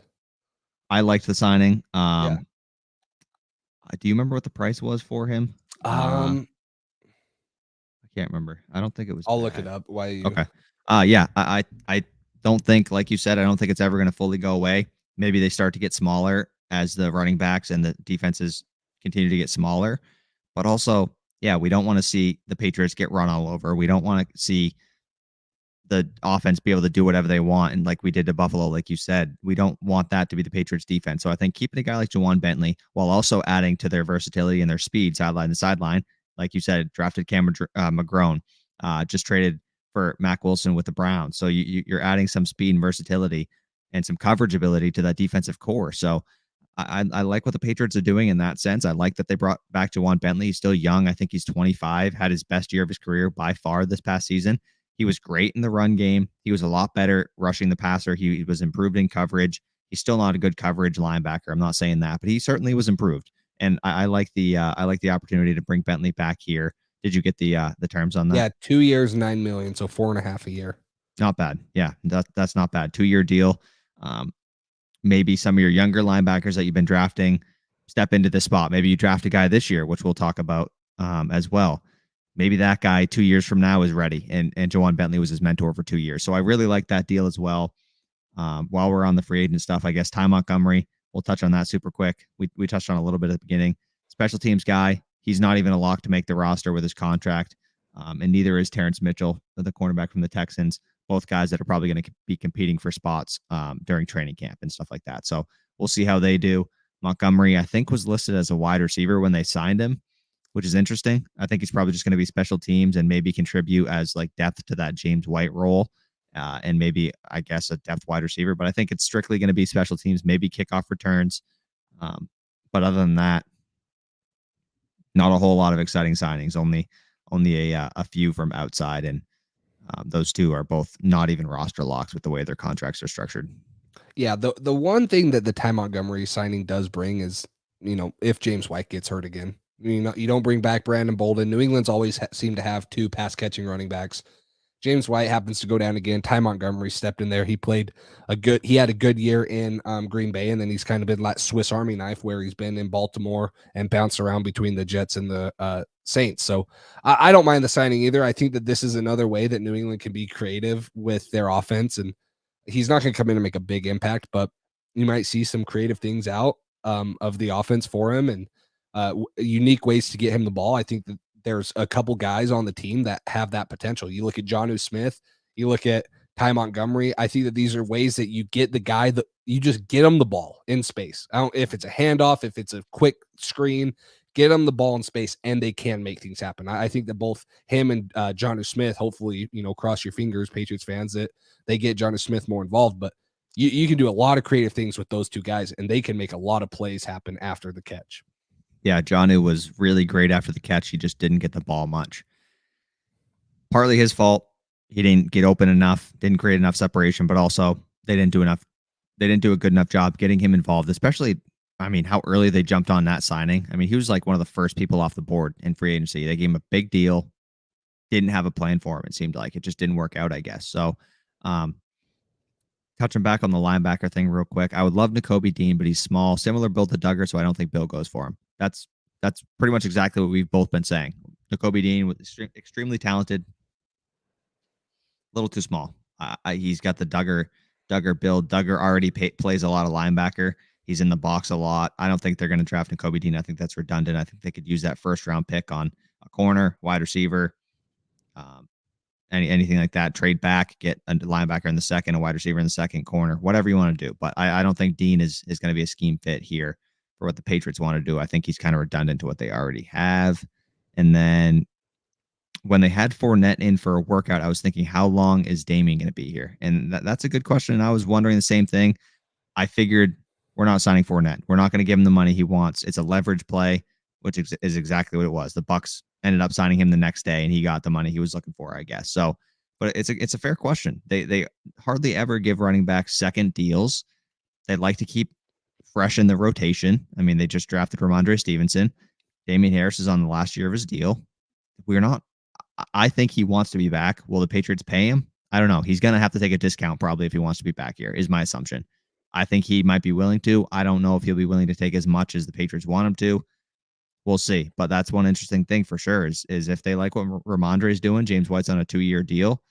I liked the signing. Yeah. Do you remember what the price was for him? I can't remember. I don't think it was. I'll look it up. Why? Okay. Yeah. I don't think, like you said, I don't think it's ever going to fully go away. Maybe they start to get smaller as the running backs and the defenses continue to get smaller. But also, yeah, we don't want to see the Patriots get run all over. We don't want to see the offense be able to do whatever they want, and like we did to Buffalo, like you said, we don't want that to be the Patriots defense. So I think keeping a guy like Juwan Bentley while also adding to their versatility and their speed sideline to sideline, like you said, drafted Cameron McGrone, just traded for Mac Wilson with the Browns. So you're adding some speed and versatility and some coverage ability to that defensive core. So I like what the Patriots are doing in that sense. I like that they brought back Juwan Bentley. He's still young. I think he's 25, had his best year of his career by far this past season. He was great in the run game. He was a lot better rushing the passer. He was improved in coverage. He's still not a good coverage linebacker. I'm not saying that, but he certainly was improved. And I like the opportunity to bring Bentley back here. Did you get the terms on that? Yeah, 2 years, $9 million, so 4.5 a year. Not bad. Yeah, that's not bad. 2-year deal. Maybe some of your younger linebackers that you've been drafting step into this spot. Maybe you draft a guy this year, which we'll talk about as well. Maybe that guy 2 years from now is ready. And Ja'Whaun Bentley was his mentor for 2 years. So I really like that deal as well. While we're on the free agent stuff, I guess Ty Montgomery, we'll touch on that super quick. We touched on a little bit at the beginning. Special teams guy. He's not even a lock to make the roster with his contract. And neither is Terrence Mitchell, the cornerback from the Texans. Both guys that are probably going to be competing for spots during training camp and stuff like that. So we'll see how they do. Montgomery, I think, was listed as a wide receiver when they signed him, which is interesting. I think he's probably just going to be special teams and maybe contribute as like depth to that James White role. And maybe, I guess, a depth wide receiver. But I think it's strictly going to be special teams, maybe kickoff returns. But other than that, not a whole lot of exciting signings, only a few from outside. And those two are both not even roster locks with the way their contracts are structured. Yeah, the one thing that the Ty Montgomery signing does bring is, if James White gets hurt again, you don't bring back Brandon Bolden. New England's always seemed to have 2 pass-catching running backs. James White happens to go down again. Ty Montgomery stepped in there. He had a good year in Green Bay, and then he's kind of been like Swiss Army knife where he's been in Baltimore and bounced around between the Jets and the Saints. So I don't mind the signing either. I think that this is another way that New England can be creative with their offense, and he's not going to come in and make a big impact, but you might see some creative things out of the offense for him and unique ways to get him the ball. I think that there's a couple guys on the team that have that potential. You look at Jonnu Smith, you look at Ty Montgomery. I think that these are ways that you get the guy that you just get him the ball in space. I don't, if it's a handoff, if it's a quick screen, get them the ball in space and they can make things happen. I think that both him and Jonnu Smith, hopefully, cross your fingers, Patriots fans, that they get Jonnu Smith more involved, but you can do a lot of creative things with those two guys and they can make a lot of plays happen after the catch. Yeah, Jonnu was really great after the catch. He just didn't get the ball much. Partly his fault. He didn't get open enough, didn't create enough separation, but also they didn't do enough. They didn't do a good enough job getting him involved, especially, how early they jumped on that signing. He was like one of the first people off the board in free agency. They gave him a big deal, didn't have a plan for him. It seemed like it just didn't work out, I guess. So, touching back on the linebacker thing real quick, I would love Nakobe Dean, but he's small, similar build to Duggar, so I don't think Bill goes for him. That's pretty much exactly what we've both been saying. Nakobe Dean was extremely talented, a little too small. He's got the Duggar build. Duggar already plays a lot of linebacker. He's in the box a lot. I don't think they're going to draft Nakobe Dean. I think that's redundant. I think they could use that first-round pick on a corner, wide receiver, anything like that. Trade back, get a linebacker in the second, a wide receiver in the second, corner, whatever you want to do. But I don't think Dean is going to be a scheme fit here for what the Patriots want to do. I think he's kind of redundant to what they already have. And then when they had Fournette in for a workout, I was thinking, how long is Damien going to be here? And that's a good question. And I was wondering the same thing. I figured we're not signing Fournette. We're not going to give him the money he wants. It's a leverage play, which is exactly what it was. The Bucs ended up signing him the next day, and he got the money he was looking for, I guess. So, but it's a fair question. They hardly ever give running backs second deals. They like to keep fresh in the rotation. They just drafted Rhamondre Stevenson. Damien Harris is on the last year of his deal. I think he wants to be back. Will the Patriots pay him? I don't know. He's going to have to take a discount probably if he wants to be back here, is my assumption. I think he might be willing to. I don't know if he'll be willing to take as much as the Patriots want him to. We'll see. But that's one interesting thing for sure is if they like what Rhamondre is doing, James White's on a 2-year deal,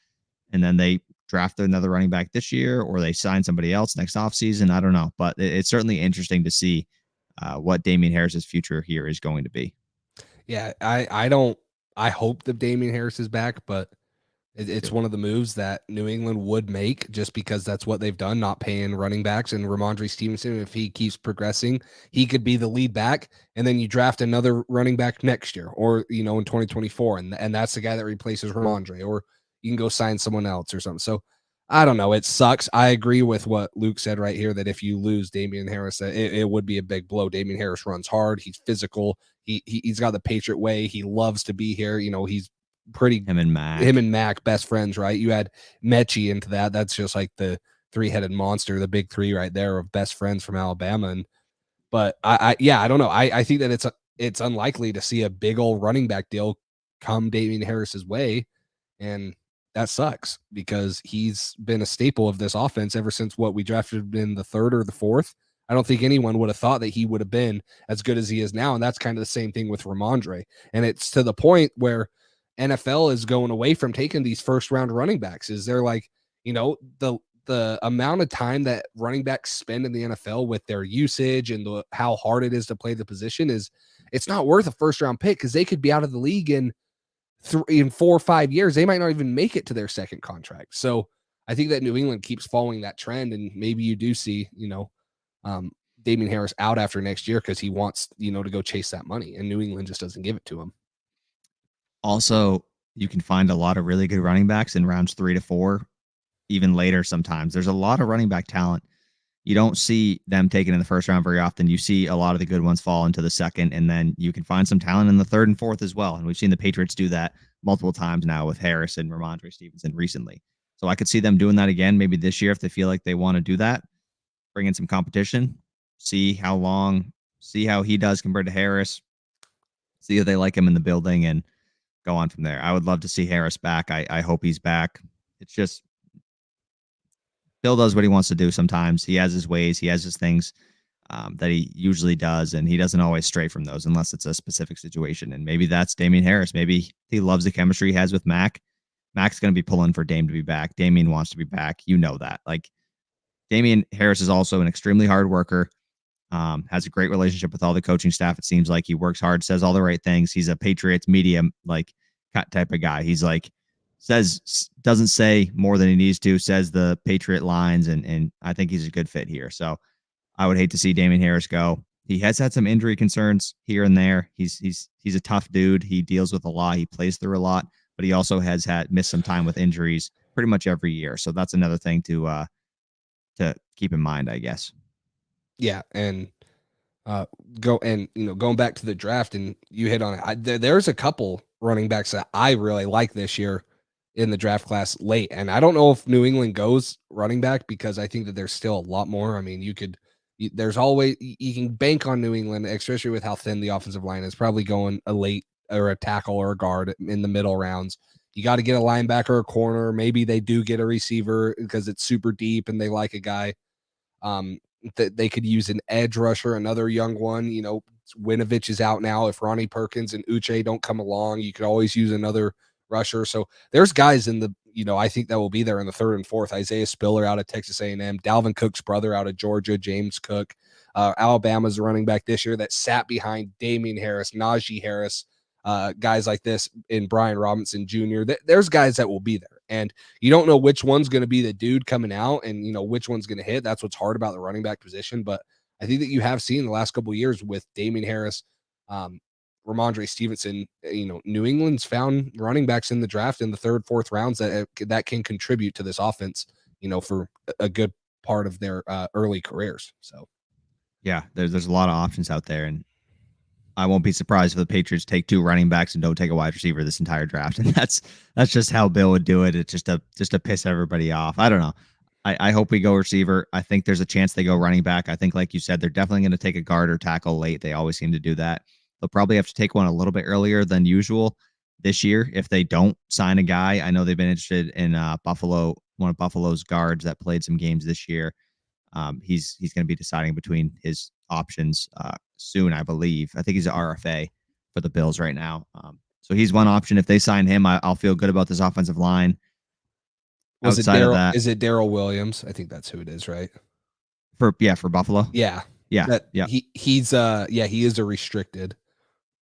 and then they draft another running back this year or they sign somebody else next offseason. I don't know. But it's certainly interesting to see what Damien Harris's future here is going to be. Yeah, I hope that Damien Harris is back, but it's one of the moves that New England would make just because that's what they've done, not paying running backs. And Rhamondre Stevenson, if he keeps progressing, he could be the lead back. And then you draft another running back next year or, in 2024. And that's the guy that replaces Rhamondre, or you can go sign someone else or something. So I don't know. It sucks. I agree with what Luke said right here, that if you lose Damien Harris, it would be a big blow. Damien Harris runs hard. He's physical. He's got the Patriot way. He loves to be here. He's pretty. Him and Mac, best friends, right? You add Mechie into that. That's just like the three-headed monster, the big three right there of best friends from Alabama. And but I don't know. I think that it's unlikely to see a big old running back deal come Damien Harris's way, and that sucks because he's been a staple of this offense ever since we drafted in the 3rd or the 4th. I don't think anyone would have thought that he would have been as good as he is now, and that's kind of the same thing with Rhamondre. And it's to the point where NFL is going away from taking these first-round running backs. Is they're like, the amount of time that running backs spend in the NFL with their usage and how hard it is to play the position it's not worth a first-round pick because they could be out of the league in 4 or 5 years. They might not even make it to their second contract. So I think that New England keeps following that trend, and maybe you do see, Damien Harris out after next year because he wants, to go chase that money, and New England just doesn't give it to him. Also, you can find a lot of really good running backs in rounds 3 to 4, even later sometimes. There's a lot of running back talent. You don't see them taken in the first round very often. You see a lot of the good ones fall into the second, and then you can find some talent in the 3rd and 4th as well. And we've seen the Patriots do that multiple times now with Harris and Rhamondre Stevenson recently. So I could see them doing that again, maybe this year if they feel like they want to do that. Bring in some competition, see how he does compared to Harris, see if they like him in the building, and go on from there. I would love to see Harris back. I hope he's back. It's just Bill does what he wants to do sometimes. He has his ways. He has his things that he usually does, and he doesn't always stray from those unless it's a specific situation. And maybe that's Damien Harris. Maybe he loves the chemistry he has with Mac. Mac's going to be pulling for Dame to be back. Damien wants to be back. You know that. Like, Damien Harris is also an extremely hard worker, has a great relationship with all the coaching staff. It seems like he works hard, says all the right things. He's a Patriots media cut type of guy. He's doesn't say more than he needs to, says the Patriot lines, and I think he's a good fit here. So I would hate to see Damien Harris go. He has had some injury concerns here and there. He's a tough dude. He deals with a lot. He plays through a lot, but he also has missed some time with injuries pretty much every year. So that's another thing to keep in mind, I guess. Yeah, and going back to the draft, and you hit on it. There's a couple running backs that I really like this year in the draft class late, and I don't know if New England goes running back because I think that there's still a lot more. I mean, there's always, you can bank on New England, especially with how thin the offensive line is, probably going a late or a tackle or a guard in the middle rounds. You got to get a linebacker or a corner. Maybe they do get a receiver because it's super deep and they like a guy. That they could use an edge rusher, another young one. Winovich is out now. If Ronnie Perkins and Uche don't come along, you could always use another rusher. So there's guys in the, I think that will be there in the 3rd and 4th. Isaiah Spiller out of Texas A&M, Dalvin Cook's brother out of Georgia, James Cook. Alabama's running back this year that sat behind Damien Harris, Najee Harris, guys like this, in Brian Robinson Jr. There's guys that will be there. And you don't know which one's going to be the dude coming out and, which one's going to hit. That's what's hard about the running back position. But I think that you have seen the last couple of years with Damien Harris, Rhamondre Stevenson, New England's found running backs in the draft in the 3rd, 4th rounds that can contribute to this offense, for a good part of their early careers. So, yeah, there's a lot of options out there, and I won't be surprised if the Patriots take 2 running backs and don't take a wide receiver this entire draft. And that's just how Bill would do it. It's just to piss everybody off. I don't know. I hope we go receiver. I think there's a chance they go running back. I think, like you said, they're definitely going to take a guard or tackle late. They always seem to do that. They'll probably have to take one a little bit earlier than usual this year if they don't sign a guy. I know they've been interested in Buffalo, one of Buffalo's guards that played some games this year. He's going to be deciding between his options soon, I believe. I think he's an RFA for the Bills right now. So he's one option. If they sign him, I'll feel good about this offensive line. Is it Daryl Williams? I think that's who it is, right? For Buffalo. Yeah. Yeah. He is a restricted.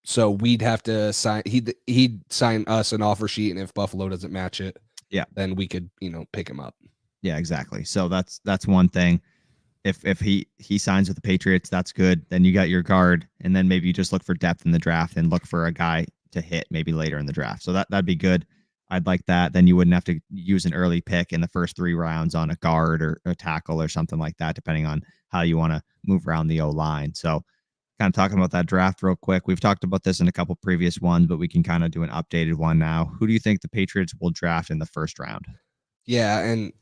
So we'd have to sign. He'd sign us an offer sheet, and if Buffalo doesn't match it, then we could pick him up. Yeah, exactly. So that's one thing. If he signs with the Patriots, that's good. Then you got your guard, and then maybe you just look for depth in the draft and look for a guy to hit maybe later in the draft. So that'd be good. I'd like that. Then you wouldn't have to use an early pick in the first 3 rounds on a guard or a tackle or something like that, depending on how you want to move around the O-line. So kind of talking about that draft real quick. We've talked about this in a couple previous ones, but we can kind of do an updated one now. Who do you think the Patriots will draft in the first round? Yeah, and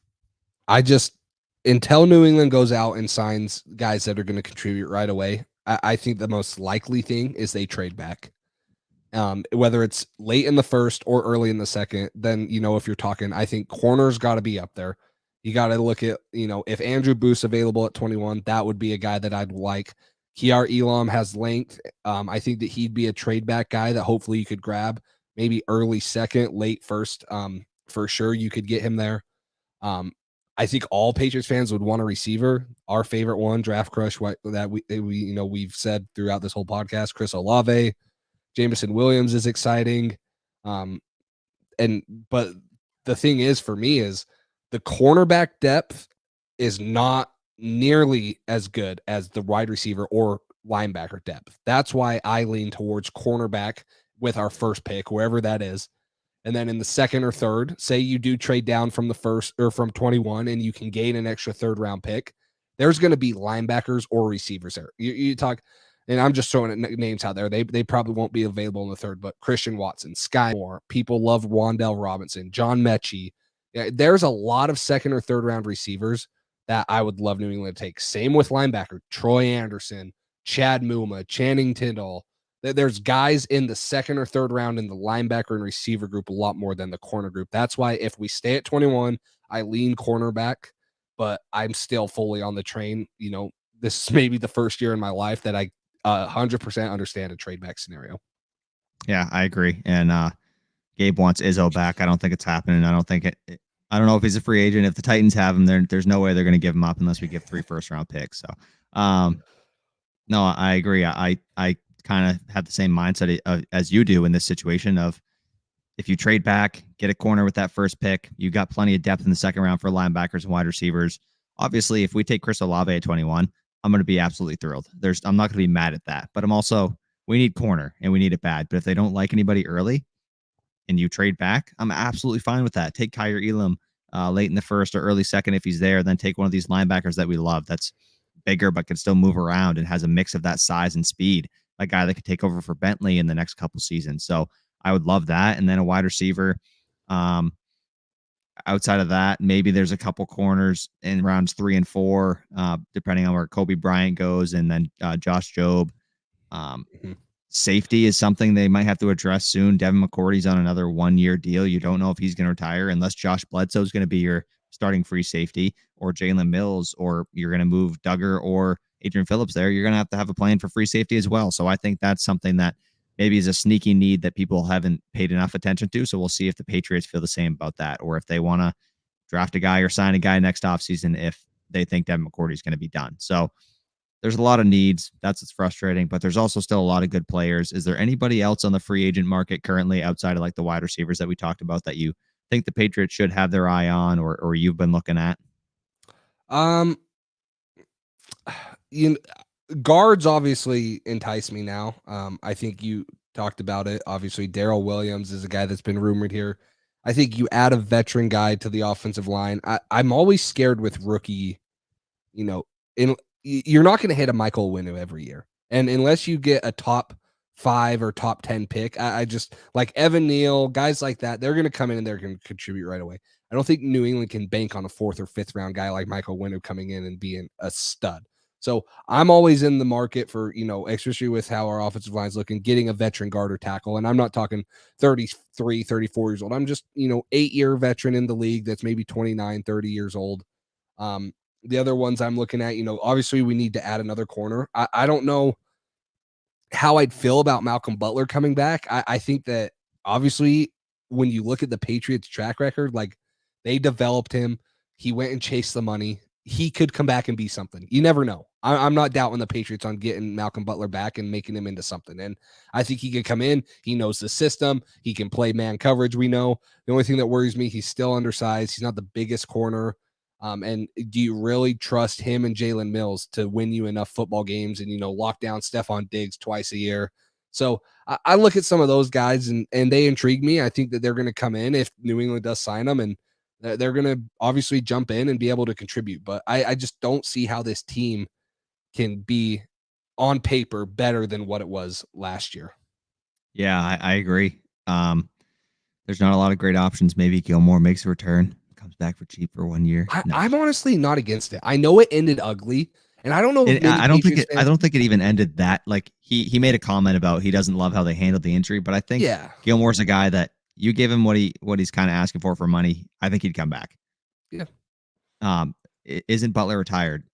until New England goes out and signs guys that are going to contribute right away, I think the most likely thing is they trade back. Whether it's late in the first or early in the second, then, if you're talking, I think corner's got to be up there. You got to look at, if Andrew Booth's available at 21, that would be a guy that I'd like. Kiar Elam has length. I think that he'd be a trade back guy that hopefully you could grab, maybe early second, late first. For sure, you could get him there. I think all Patriots fans would want a receiver. Our favorite one, draft crush, that we've said throughout this whole podcast, Chris Olave. Jameson Williams is exciting. But the thing is, for me, is the cornerback depth is not nearly as good as the wide receiver or linebacker depth. That's why I lean towards cornerback with our first pick, wherever that is. And then in the second or third, say you do trade down from the first or from 21 and you can gain an extra third round pick, there's going to be linebackers or receivers there. You talk, and I'm just throwing names out there. They probably won't be available in the third, but Christian Watson, Sky Moore, people love Wan'Dale Robinson, John Mechie. Yeah, there's a lot of second or third round receivers that I would love New England to take. Same with linebacker, Troy Anderson, Chad Muma, Channing Tindall. There's guys in the second or third round in the linebacker and receiver group a lot more than the corner group. That's why if we stay at 21, I lean cornerback, but I'm still fully on the train. This is maybe the first year in my life that I 100% understand a trade back scenario. Yeah, I agree. And Gabe wants Izzo back. I don't think it's happening. I don't know if he's a free agent. If the Titans have him, there's no way they're going to give him up unless we give 3 first-round picks. So, no, I agree. I kind of have the same mindset as you do in this situation of if you trade back, get a corner with that first pick, you got plenty of depth in the second round for linebackers and wide receivers. Obviously, if we take Chris Olave at 21, I'm going to be absolutely thrilled. I'm not going to be mad at that. But we need corner and we need it bad. But if they don't like anybody early and you trade back, I'm absolutely fine with that. Take Kiar Elam late in the first or early second if he's there. Then take one of these linebackers that we love that's bigger but can still move around and has a mix of that size and speed. A guy that could take over for Bentley in the next couple seasons. So I would love that. And then a wide receiver. Outside of that, maybe there's a couple corners in rounds 3 and 4, depending on where Kobe Bryant goes, and then Josh Jobe. Safety is something they might have to address soon. Devin McCourty's on another 1-year deal. You don't know if he's going to retire unless Josh Bledsoe is going to be your starting free safety, or Jalen Mills, or you're going to move Duggar or Adrian Phillips there. You're going to have a plan for free safety as well. So I think that's something that maybe is a sneaky need that people haven't paid enough attention to. So we'll see if the Patriots feel the same about that, or if they want to draft a guy or sign a guy next offseason if they think Devin McCourty is going to be done. So there's a lot of needs. That's what's frustrating, but there's also still a lot of good players. Is there anybody else on the free agent market currently outside of like the wide receivers that we talked about that you think the Patriots should have their eye on, or you've been looking at? Guards obviously entice me now. I think you talked about it. Obviously, Darrell Williams is a guy that's been rumored here. I think you add a veteran guy to the offensive line. I'm always scared with rookie, you're not going to hit a Michael Wynn every year. And unless you get a top 5 or top 10 pick, I just like Evan Neal, guys like that, they're going to come in and they're going to contribute right away. I don't think New England can bank on a 4th or 5th round guy like Michael Wynn coming in and being a stud. So I'm always in the market for, especially with how our offensive line is looking, getting a veteran guard or tackle. And I'm not talking 33, 34 years old. I'm just, 8-year veteran in the league that's maybe 29, 30 years old. The other ones I'm looking at, obviously we need to add another corner. I don't know how I'd feel about Malcolm Butler coming back. I think that obviously when you look at the Patriots track record, like they developed him, he went and chased the money. He could come back and be something. You never know. I'm not doubting the Patriots on getting Malcolm Butler back and making him into something. And I think he could come in. He knows the system. He can play man coverage. We know the only thing that worries me, he's still undersized. He's not the biggest corner. And do you really trust him and Jalen Mills to win you enough football games and, lock down Stephon Diggs twice a year? So I look at some of those guys and they intrigue me. I think that they're going to come in if New England does sign them, and they're going to obviously jump in and be able to contribute. But I just don't see how this team can be on paper better than what it was last year. Yeah, I agree. There's not a lot of great options. Maybe Gilmour makes a return, comes back for cheap for 1 year. No. I'm honestly not against it. I know it ended ugly, and I don't know. I don't think it even ended that. Like he made a comment about he doesn't love how they handled the injury, but I think Gilmour's a guy that you give him what he's kind of asking for money. I think he'd come back. Yeah. Isn't Butler retired?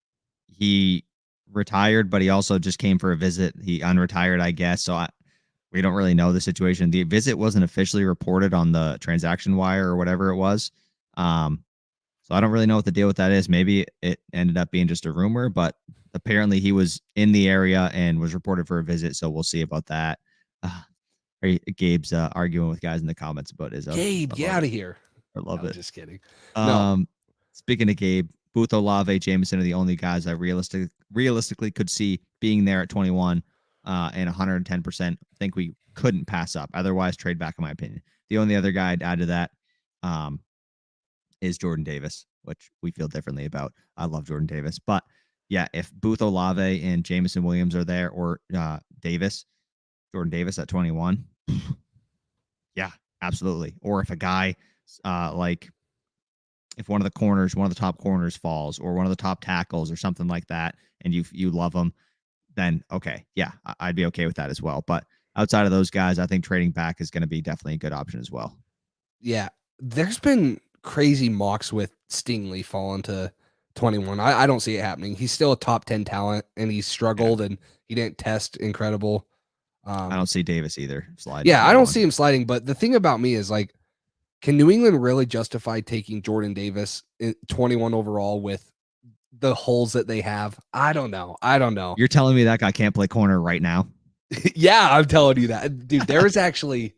He retired, but he also just came for a visit. He unretired, I guess. So we don't really know the situation. The visit wasn't officially reported on the transaction wire or whatever it was. So I don't really know what the deal with that is. Maybe it ended up being just a rumor, but apparently he was in the area and was reported for a visit. So we'll see about that. Gabe's arguing with guys in the comments about Izzo. Gabe, get out of here. I love it. Just kidding. Speaking of Gabe, Booth, Olave, Jameson are the only guys I realistically could see being there at 21 and 110% think we couldn't pass up. Otherwise, trade back, in my opinion. The only other guy I'd add to that is Jordan Davis, which we feel differently about. I love Jordan Davis. But, yeah, if Booth, Olave, and Jameson Williams are there, or Jordan Davis at 21, yeah, absolutely. Or if a guy if one of the top corners falls, or one of the top tackles or something like that, and you love them, then okay, yeah, I'd be okay with that as well. But outside of those guys, I think trading back is going to be definitely a good option as well. Yeah, there's been crazy mocks with Stingley falling to 21. I don't see it happening. He's still a top 10 talent, and he's struggled, and he didn't test incredible. I don't see Davis either sliding. Yeah, I don't see him sliding. But the thing about me is, like, can New England really justify taking Jordan Davis 21 overall with the holes that they have? I don't know. You're telling me that guy can't play corner right now? Yeah, I'm telling you that. Dude, there is actually,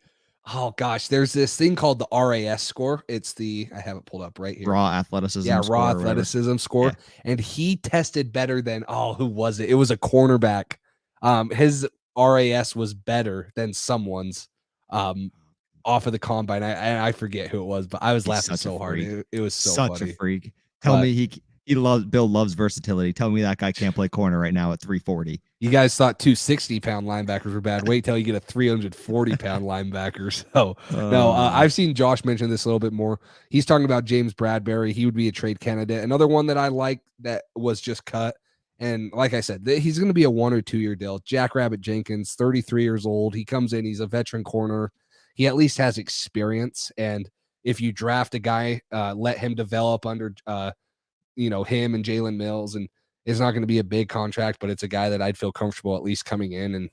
there's this thing called the RAS score. It's I have it pulled up right here. Raw athleticism. Yeah, raw athleticism score. Yeah. And he tested better than, who was it? It was a cornerback. His RAS was better than someone's off of the combine. I forget who it was, but I was laughing so hard. It was such funny. A freak. Tell me Bill loves versatility. Tell me that guy can't play corner right now at 340. You guys thought 260-pound linebackers were bad. Wait till you get a 340-pound linebacker. So no, I've seen Josh mention this a little bit more. He's talking about James Bradberry. He would be a trade candidate. Another one that I like that was just cut. And like I said, he's going to be a 1 or 2 year deal. Jackrabbit Jenkins, 33 years old. He comes in. He's a veteran corner. He at least has experience. And if you draft a guy, let him develop under, him and Jalen Mills, and it's not going to be a big contract, but it's a guy that I'd feel comfortable at least coming in. And,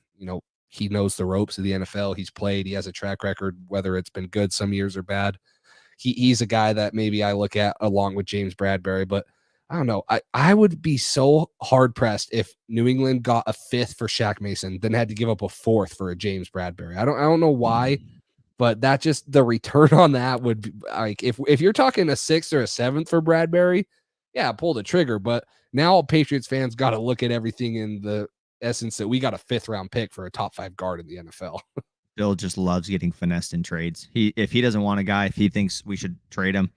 he knows the ropes of the NFL. He's played. He has a track record, whether it's been good some years or bad. He's a guy that maybe I look at along with James Bradberry, but I don't know. I would be so hard pressed if New England got a 5th for Shaq Mason, then had to give up a 4th for a James Bradberry. I don't know why, but that just the return on that would be like if you're talking a 6th or a 7th for Bradberry, yeah, pull the trigger. But now Patriots fans got to look at everything in the essence that we got a 5th round pick for a top 5 guard in the NFL. Bill just loves getting finessed in trades. If he doesn't want a guy, if he thinks we should trade him,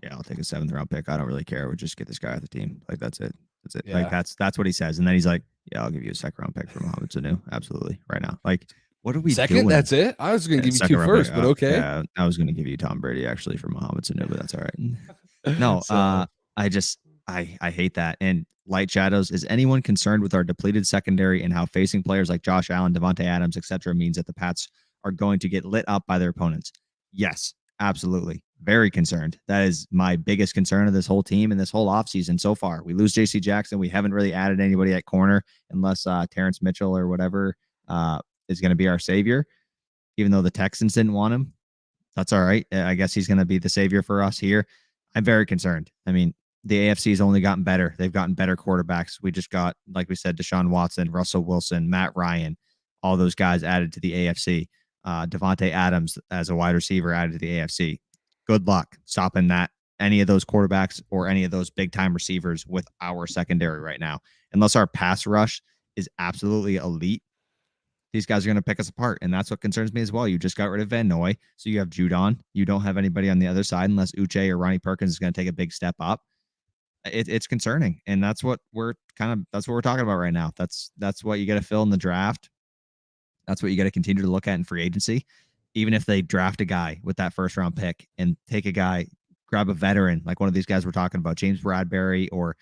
yeah, I'll take a 7th round pick. I don't really care. We'll just get this guy off the team. Like, that's it. Yeah. Like, that's what he says. And then he's like, yeah, I'll give you a 2nd round pick for Mohamed Sanu. Absolutely. Right now. Like, what are we doing? That's it? I was going to give you 2 first, but okay. Yeah, I was going to give you Tom Brady, actually, for Mohamed Sanu, but that's all right. No, I hate that. And light shadows, is anyone concerned with our depleted secondary and how facing players like Josh Allen, Devontae Adams, etc. means that the Pats are going to get lit up by their opponents? Yes. Absolutely. Very concerned. That is my biggest concern of this whole team and this whole offseason so far. We lose JC Jackson. We haven't really added anybody at corner unless Terrence Mitchell or whatever is going to be our savior, even though the Texans didn't want him. That's all right. I guess he's going to be the savior for us here. I'm very concerned. I mean, the AFC has only gotten better. They've gotten better quarterbacks. We just got, like we said, Deshaun Watson, Russell Wilson, Matt Ryan, all those guys added to the AFC. Devontae Adams as a wide receiver added to the AFC. Good luck stopping any of those quarterbacks or any of those big time receivers with our secondary right now. Unless our pass rush is absolutely elite, these guys are going to pick us apart. And that's what concerns me as well. You just got rid of Van Noy. So you have Judon. You don't have anybody on the other side unless Uche or Ronnie Perkins is going to take a big step up. it's concerning. And that's what we're talking about right now. That's what you got to fill in the draft. That's what you got to continue to look at in free agency. Even if they draft a guy with that first round pick and take a guy, grab a veteran, like one of these guys we're talking about, James Bradbury or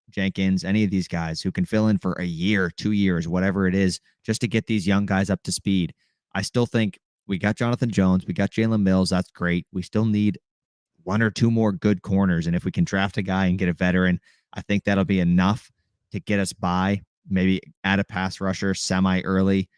Jenkins, any of these guys who can fill in for a year, 2 years, whatever it is, just to get these young guys up to speed. I still think we got Jonathan Jones, we got Jalen Mills. That's great. We still need 1 or 2 more good corners. And if we can draft a guy and get a veteran, I think that'll be enough to get us by. Maybe add a pass rusher semi early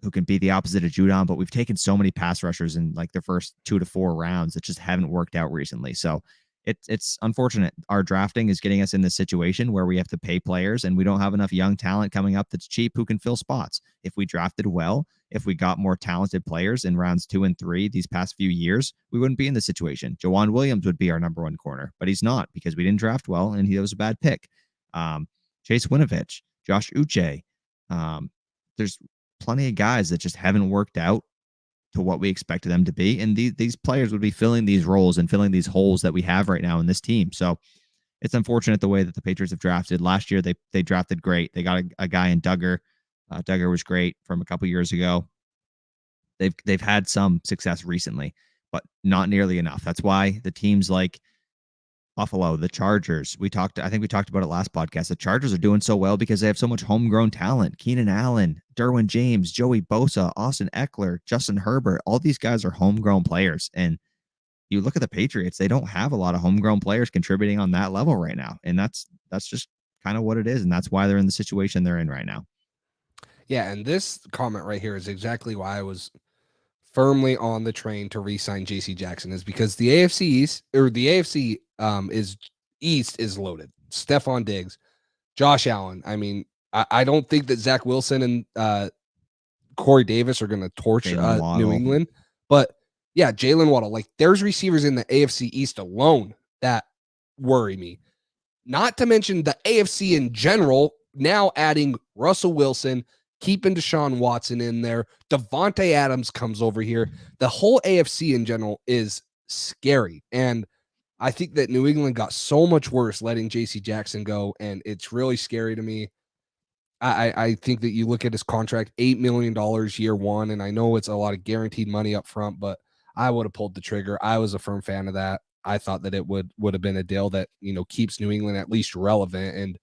who can be the opposite of Judon. But we've taken so many pass rushers in like the first 2 to 4 rounds that just haven't worked out recently. So it's unfortunate. Our drafting is getting us in this situation where we have to pay players and we don't have enough young talent coming up that's cheap who can fill spots. If we drafted well, if we got more talented players in rounds 2 and 3 these past few years, we wouldn't be in this situation. Jawan Williams would be our number 1 corner, but he's not because we didn't draft well and he was a bad pick. Chase Winovich, Josh Uche. There's plenty of guys that just haven't worked out to what we expected them to be. And these players would be filling these roles and filling these holes that we have right now in this team. So it's unfortunate the way that the Patriots have drafted. Last year, they drafted great. They got a guy in Duggar. Duggar was great from a couple years ago. They've had some success recently, but not nearly enough. That's why the teams like Buffalo, the Chargers, I think we talked about it last podcast. The Chargers are doing so well because they have so much homegrown talent. Keenan Allen, Derwin James, Joey Bosa, Austin Eckler, Justin Herbert, all these guys are homegrown players. And you look at the Patriots, they don't have a lot of homegrown players contributing on that level right now. And that's just kind of what it is. And that's why they're in the situation they're in right now. Yeah, and this comment right here is exactly why I was firmly on the train to re-sign JC Jackson, is because the AFC East is loaded. Stephon Diggs, Josh Allen. I mean, I don't think that Zach Wilson and Corey Davis are going to torch New England, but yeah, Jalen Waddle. Like, there's receivers in the AFC East alone that worry me. Not to mention the AFC in general. Now adding Russell Wilson, keeping Deshaun Watson in there. Devontae Adams comes over here. The whole AFC in general is scary. And I think that New England got so much worse letting JC Jackson go. And it's really scary to me. I think that you look at his contract, $8 million year 1. And I know it's a lot of guaranteed money up front, but I would have pulled the trigger. I was a firm fan of that. I thought that it would have been a deal that, keeps New England at least relevant. And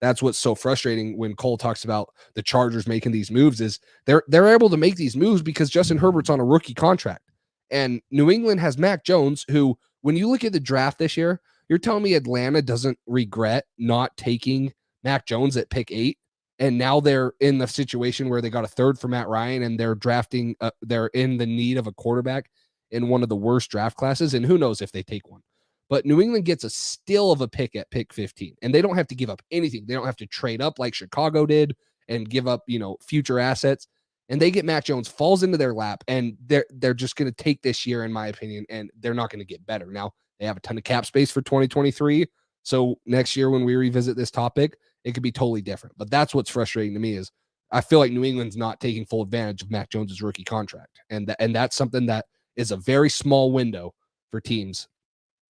that's what's so frustrating when Cole talks about the Chargers making these moves, is they're able to make these moves because Justin Herbert's on a rookie contract. And New England has Mac Jones, who, when you look at the draft this year, you're telling me Atlanta doesn't regret not taking Mac Jones at pick 8. And now they're in the situation where they got a third for Matt Ryan and they're drafting, they're in the need of a quarterback in one of the worst draft classes. And who knows if they take one. But New England gets a steal of a pick at pick 15, and they don't have to give up anything. They don't have to trade up like Chicago did and give up, future assets. And they get Mac Jones, falls into their lap, and they're just going to take this year, in my opinion, and they're not going to get better. Now, they have a ton of cap space for 2023. So next year when we revisit this topic, it could be totally different. But that's what's frustrating to me, is I feel like New England's not taking full advantage of Mac Jones's rookie contract. And that's something that is a very small window for teams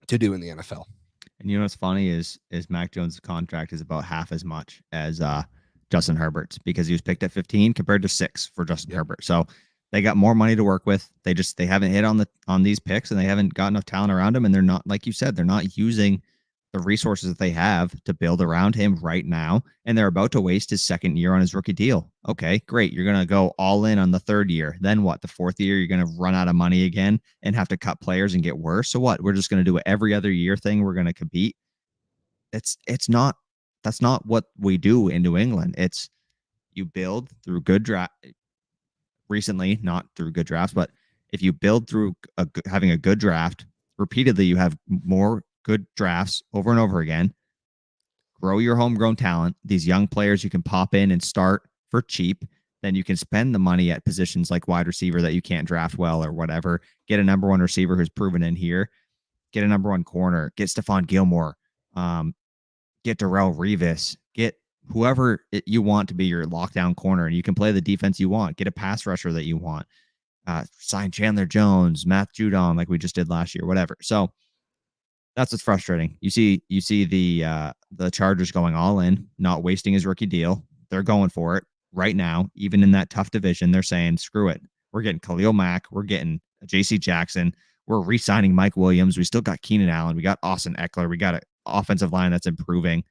to do in the NFL. And you know what's funny is Mac Jones' contract is about half as much as Justin Herbert's, because he was picked at 15 compared to 6 for Justin Herbert. So they got more money to work with. They haven't hit on these picks, and they haven't got enough talent around him. And they're not, like you said, they're not using the resources that they have to build around him right now. And they're about to waste his second year on his rookie deal. Okay, great. You're going to go all in on the third year. Then what? The fourth year, you're going to run out of money again and have to cut players and get worse. So what? We're just going to do an every other year thing. We're going to compete. That's not what we do in New England. It's you build through good draft. Recently, not through good drafts, but if you build through having a good draft repeatedly, you have more good drafts over and over again. Grow your homegrown talent. These young players you can pop in and start for cheap. Then you can spend the money at positions like wide receiver that you can't draft well or whatever. Get a number 1 receiver who's proven in here. Get a number 1 corner. Get Stephon Gilmour. Get Darrelle Revis. Get whoever you want to be your lockdown corner, and you can play the defense you want. Get a pass rusher that you want. Sign Chandler Jones, Matt Judon like we just did last year, whatever. So That's what's frustrating. You see the Chargers going all in, not wasting his rookie deal. They're going for it right now, even in that tough division. They're saying, screw it. We're getting Khalil Mack. We're getting JC Jackson. We're re-signing Mike Williams. We still got Keenan Allen. We got Austin Eckler. We got an offensive line that's improving.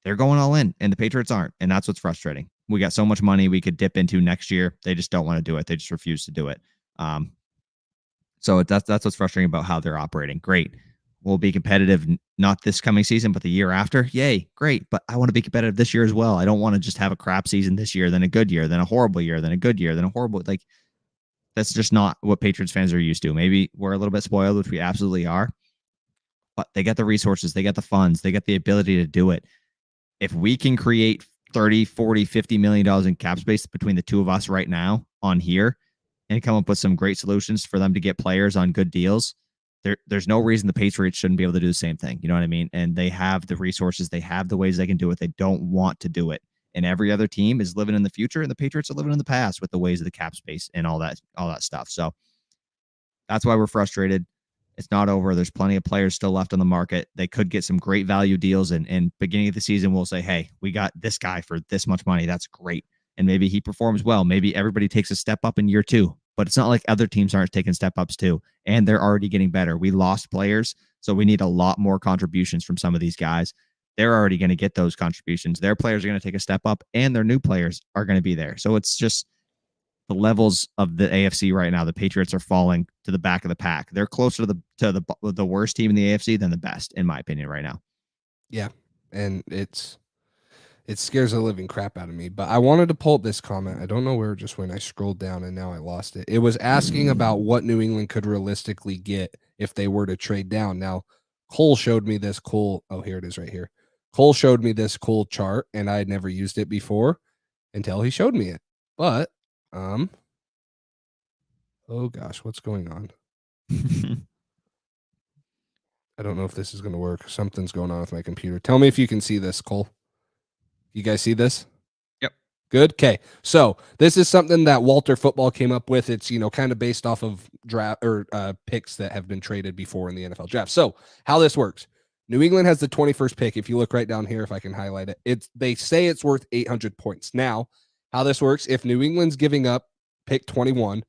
They're going all in, and the Patriots aren't, and that's what's frustrating. We got so much money we could dip into next year. They just don't want to do it. They just refuse to do it. So that's what's frustrating about how they're operating. Great. We'll be competitive, not this coming season, but the year after. Yay, great. But I want to be competitive this year as well. I don't want to just have a crap season this year, then a good year, then a horrible year, then a good year, then a horrible. Like, that's just not what Patriots fans are used to. Maybe we're a little bit spoiled, which we absolutely are. But they get the resources, they get the funds, they get the ability to do it. If we can create 30, 40, $50 million in cap space between the two of us right now on here and come up with some great solutions for them to get players on good deals, there's no reason the Patriots shouldn't be able to do the same thing. You know what I mean? And they have the resources. They have the ways they can do it. They don't want to do it. And every other team is living in the future, and the Patriots are living in the past with the ways of the cap space and all that stuff. So that's why we're frustrated. It's not over. There's plenty of players still left on the market. They could get some great value deals. And beginning of the season, we'll say, hey, we got this guy for this much money. That's great. And maybe he performs well. Maybe everybody takes a step up in year two. But it's not like other teams aren't taking step ups too. And they're already getting better. We lost players, so we need a lot more contributions from some of these guys. They're already going to get those contributions. Their players are going to take a step up, and their new players are going to be there. So it's just the levels of the AFC right now. The Patriots are falling to the back of the pack. They're closer to the worst team in the AFC than the best, in my opinion, right now. Yeah, and it scares the living crap out of me. But I wanted to pull up this comment. I don't know where it just went. I scrolled down and now I lost it. It was asking about what New England could realistically get if they were to trade down. Now, Cole showed me this cool. Oh, here it is right here. Cole showed me this cool chart, and I had never used it before until he showed me it. But oh gosh, what's going on? I don't know if this is going to work. Something's going on with my computer. Tell me if you can see this, Cole. You guys see this? Yep. Good. Okay. So this is something that Walter Football came up with. It's, kind of based off of draft or picks that have been traded before in the NFL draft. So how this works. New England has the 21st pick. If you look right down here, if I can highlight it, they say it's worth 800 points. Now, how this works, if New England's giving up pick 21,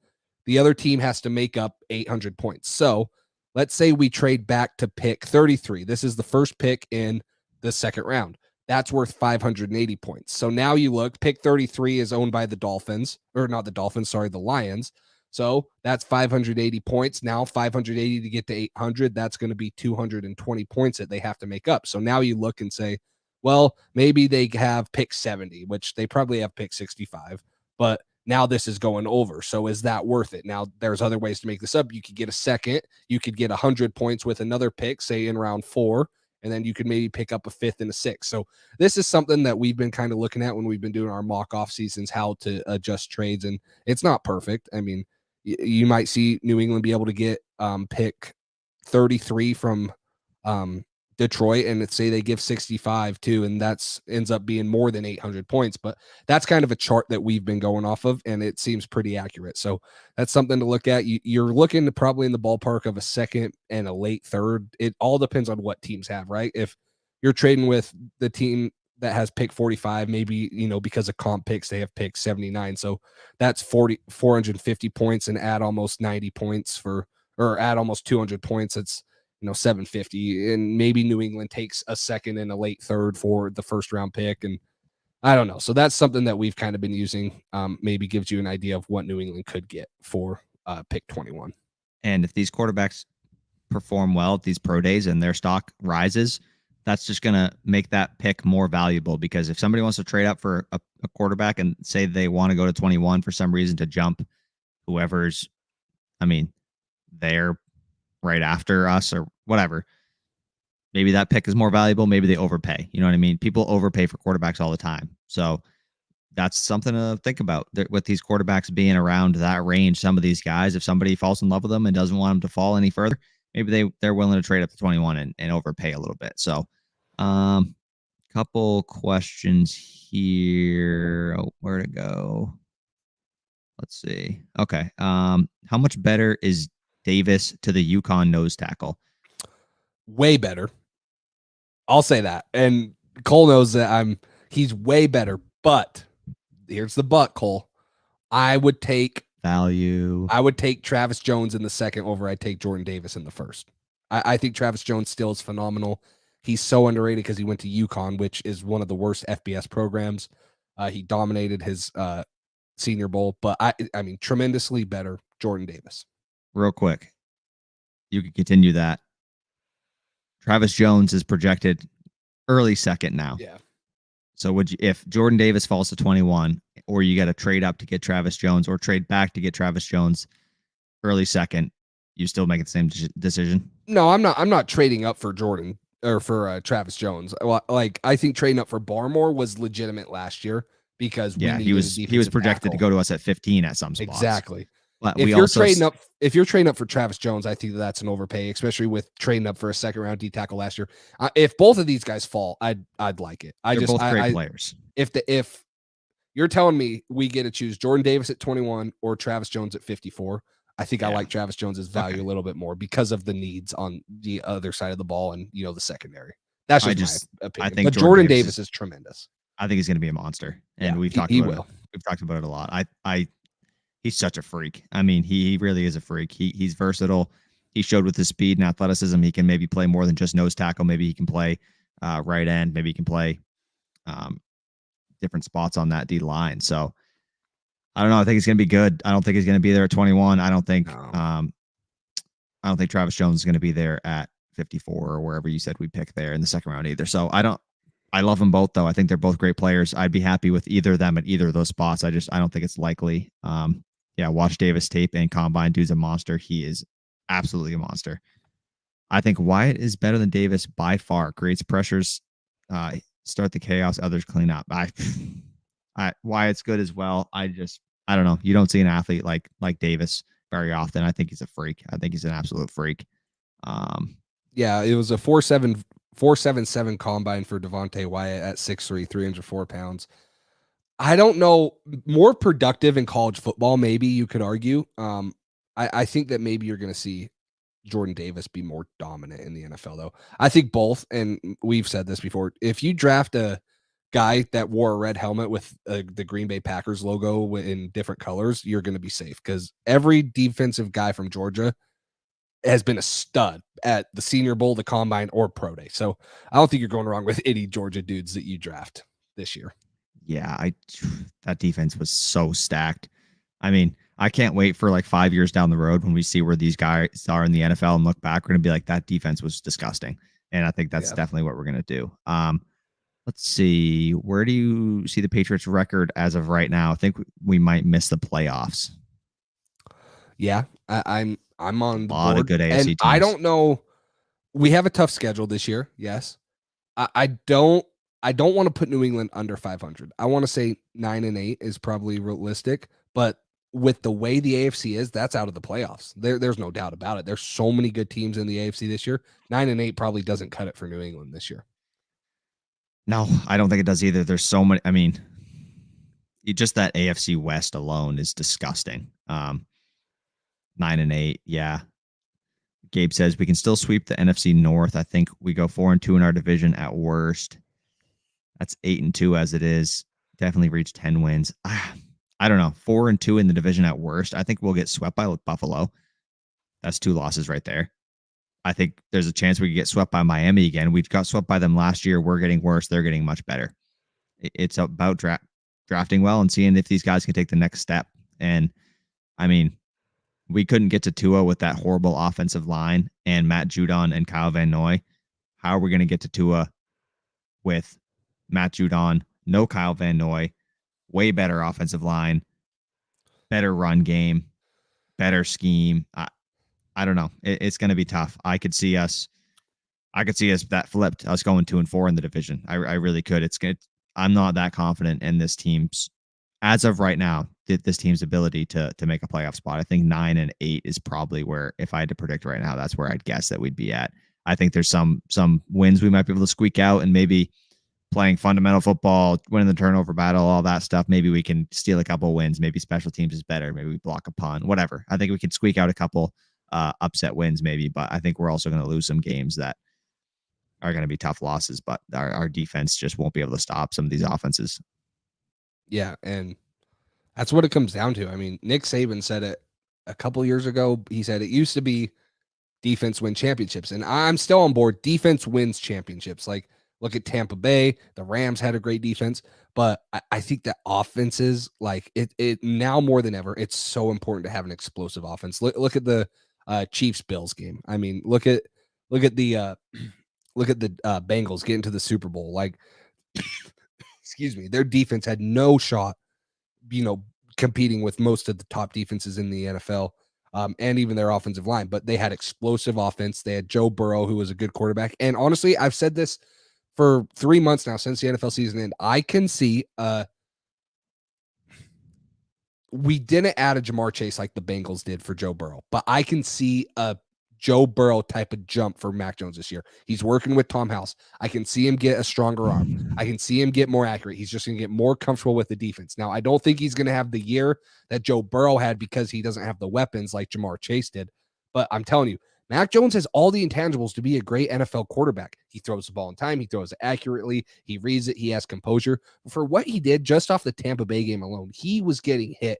the other team has to make up 800 points. So let's say we trade back to pick 33. This is the first pick in the second round. That's worth 580 points. So now you look, pick 33 is owned by the Dolphins, or not the Dolphins, sorry, the Lions. So that's 580 points. Now 580 to get to 800, that's going to be 220 points that they have to make up. So now you look and say, well, maybe they have pick 70, which they probably have pick 65, but now this is going over. So is that worth it? Now there's other ways to make this up. You could get a second, you could get 100 points with another pick, say in round 4. And then you could maybe pick up a 5th and a 6th. So this is something that we've been kind of looking at when we've been doing our mock off seasons, how to adjust trades. And it's not perfect. I mean, you might see New England be able to get pick 33 from Detroit, and say they give 65 too, and that's ends up being more than 800 points. But that's kind of a chart that we've been going off of, and it seems pretty accurate. So that's something to look at. You're looking to probably in the ballpark of a second and a late third. It all depends on what teams have, right? If you're trading with the team that has pick 45, maybe, because of comp picks, they have pick 79. So that's 450 points, and add almost 90 points or add almost 200 points. It's 750, and maybe New England takes a second and a late third for the first round pick. And I don't know. So that's something that we've kind of been using. Maybe gives you an idea of what New England could get for pick 21. And if these quarterbacks perform well at these pro days and their stock rises, that's just going to make that pick more valuable, because if somebody wants to trade up for a quarterback and say they want to go to 21 for some reason to jump whoever's, they're right after us or whatever, maybe that pick is more valuable. Maybe they overpay. You know what I mean? People overpay for quarterbacks all the time. So that's something to think about with these quarterbacks being around that range. Some of these guys, if somebody falls in love with them and doesn't want them to fall any further, maybe they're willing to trade up to 21 and overpay a little bit. So couple questions here. Oh, where to go? Let's see. Okay. How much better is Davis to the UConn nose tackle. Way better. I'll say that. And Cole knows that he's way better, but here's the but, Cole. I would take value. I would take Travis Jones in the second over I'd take Jordan Davis in the first. I think Travis Jones still is phenomenal. He's so underrated because he went to UConn, which is one of the worst FBS programs. He dominated his Senior Bowl, but I mean, tremendously better Jordan Davis. Real quick, you can continue that. Travis Jones is projected early second now. Yeah. So would you, if Jordan Davis falls to 21, or you got to trade up to get Travis Jones, or trade back to get Travis Jones early second, you still make the same decision? No, I'm not trading up for Jordan or for Travis Jones. Like, I think trading up for Barmore was legitimate last year because he was projected to go to us at 15 at some spots. Exactly. But if you're trading up for Travis Jones, I think that's an overpay, especially with trading up for a second round D tackle last year. If both of these guys fall, I'd like it. They're both great players. If you're telling me we get to choose Jordan Davis at 21 or Travis Jones at 54, I think I like Travis Jones's value a little bit more because of the needs on the other side of the ball and the secondary. That's just my opinion. I think but Jordan Davis is tremendous. I think he's going to be a monster, and we've talked about it a lot. He's such a freak. I mean, he really is a freak. He's versatile. He showed with his speed and athleticism, he can maybe play more than just nose tackle. Maybe he can play right end. Maybe he can play different spots on that D line. So I don't know. I think he's going to be good. I don't think he's going to be there at 21. I don't think Travis Jones is going to be there at 54 or wherever you said we pick there in the second round either. So I love them both though. I think they're both great players. I'd be happy with either of them at either of those spots. I don't think it's likely. Watch Davis tape and combine. Dude's a monster. He is absolutely a monster. I think Wyatt is better than Davis by far. Creates pressures, start the chaos, others clean up. Wyatt's good as well. I don't know. You don't see an athlete like Davis very often. I think he's a freak. I think he's an absolute freak. It was a 4.77 combine for Devontae Wyatt at 6'3", 304 pounds. I don't know, more productive in college football, maybe you could argue. I think that maybe you're going to see Jordan Davis be more dominant in the NFL, though. I think both, and we've said this before, if you draft a guy that wore a red helmet with the Green Bay Packers logo in different colors, you're going to be safe because every defensive guy from Georgia has been a stud at the Senior Bowl, the Combine, or Pro Day. So I don't think you're going wrong with any Georgia dudes that you draft this year. Yeah, that defense was so stacked. I mean, I can't wait for like 5 years down the road when we see where these guys are in the NFL and look back. We're going to be like, that defense was disgusting. And I think that's definitely what we're going to do. Let's see. Where do you see the Patriots record as of right now? I think we might miss the playoffs. Yeah, I'm on a lot of good AFC teams. I don't know. We have a tough schedule this year. Yes. I don't want to put New England under 500. I want to say 9-8 is probably realistic, but with the way the AFC is, that's out of the playoffs. There's no doubt about it. There's so many good teams in the AFC this year. 9-8 probably doesn't cut it for New England this year. No, I don't think it does either. There's so many. I mean, just that AFC West alone is disgusting. 9-8. Yeah. Gabe says we can still sweep the NFC North. I think we go 4-2 in our division at worst. That's 8-2 as it is. Definitely reach 10 wins. I don't know. 4-2 in the division at worst. I think we'll get swept by Buffalo. That's 2 losses right there. I think there's a chance we could get swept by Miami again. We got swept by them last year. We're getting worse. They're getting much better. It's about drafting well and seeing if these guys can take the next step. And I mean, we couldn't get to Tua with that horrible offensive line and Matt Judon and Kyle Van Noy. How are we going to get to Tua with Matt Judon, no Kyle Van Noy, way better offensive line, better run game, better scheme? I don't know. It's going to be tough. I could see us that flipped, us going 2-4 in the division. I really could. It's good. I'm not that confident in this team's, as of right now, this team's ability to make a playoff spot. I think 9-8 is probably where, if I had to predict right now, that's where I'd guess that we'd be at. I think there's some wins we might be able to squeak out, and maybe playing fundamental football, winning the turnover battle, all that stuff. Maybe we can steal a couple of wins. Maybe special teams is better. Maybe we block a punt, whatever. I think we can squeak out a couple upset wins maybe, but I think we're also going to lose some games that are going to be tough losses, but our defense just won't be able to stop some of these offenses. Yeah, and that's what it comes down to. I mean, Nick Saban said it a couple years ago. He said it used to be defense win championships, and I'm still on board. Defense wins championships. Like, look at Tampa Bay. The Rams had a great defense, but I think that offenses, like it now more than ever, it's so important to have an explosive offense. Look at the Chiefs Bills game. I mean, look at the Bengals getting to the Super Bowl. Like, excuse me, their defense had no shot, competing with most of the top defenses in the NFL, and even their offensive line. But they had explosive offense. They had Joe Burrow, who was a good quarterback. And honestly, I've said this for 3 months now since the NFL season ended. I can see we didn't add a Ja'Marr Chase like the Bengals did for Joe Burrow, but I can see a Joe Burrow type of jump for Mac Jones this year. He's working with Tom House. I can see him get a stronger arm. I can see him get more accurate. He's just going to get more comfortable with the defense. Now, I don't think he's going to have the year that Joe Burrow had because he doesn't have the weapons like Ja'Marr Chase did. But I'm telling you, Mac Jones has all the intangibles to be a great NFL quarterback. He throws the ball in time. He throws it accurately. He reads it. He has composure. For what he did just off the Tampa Bay game alone, he was getting hit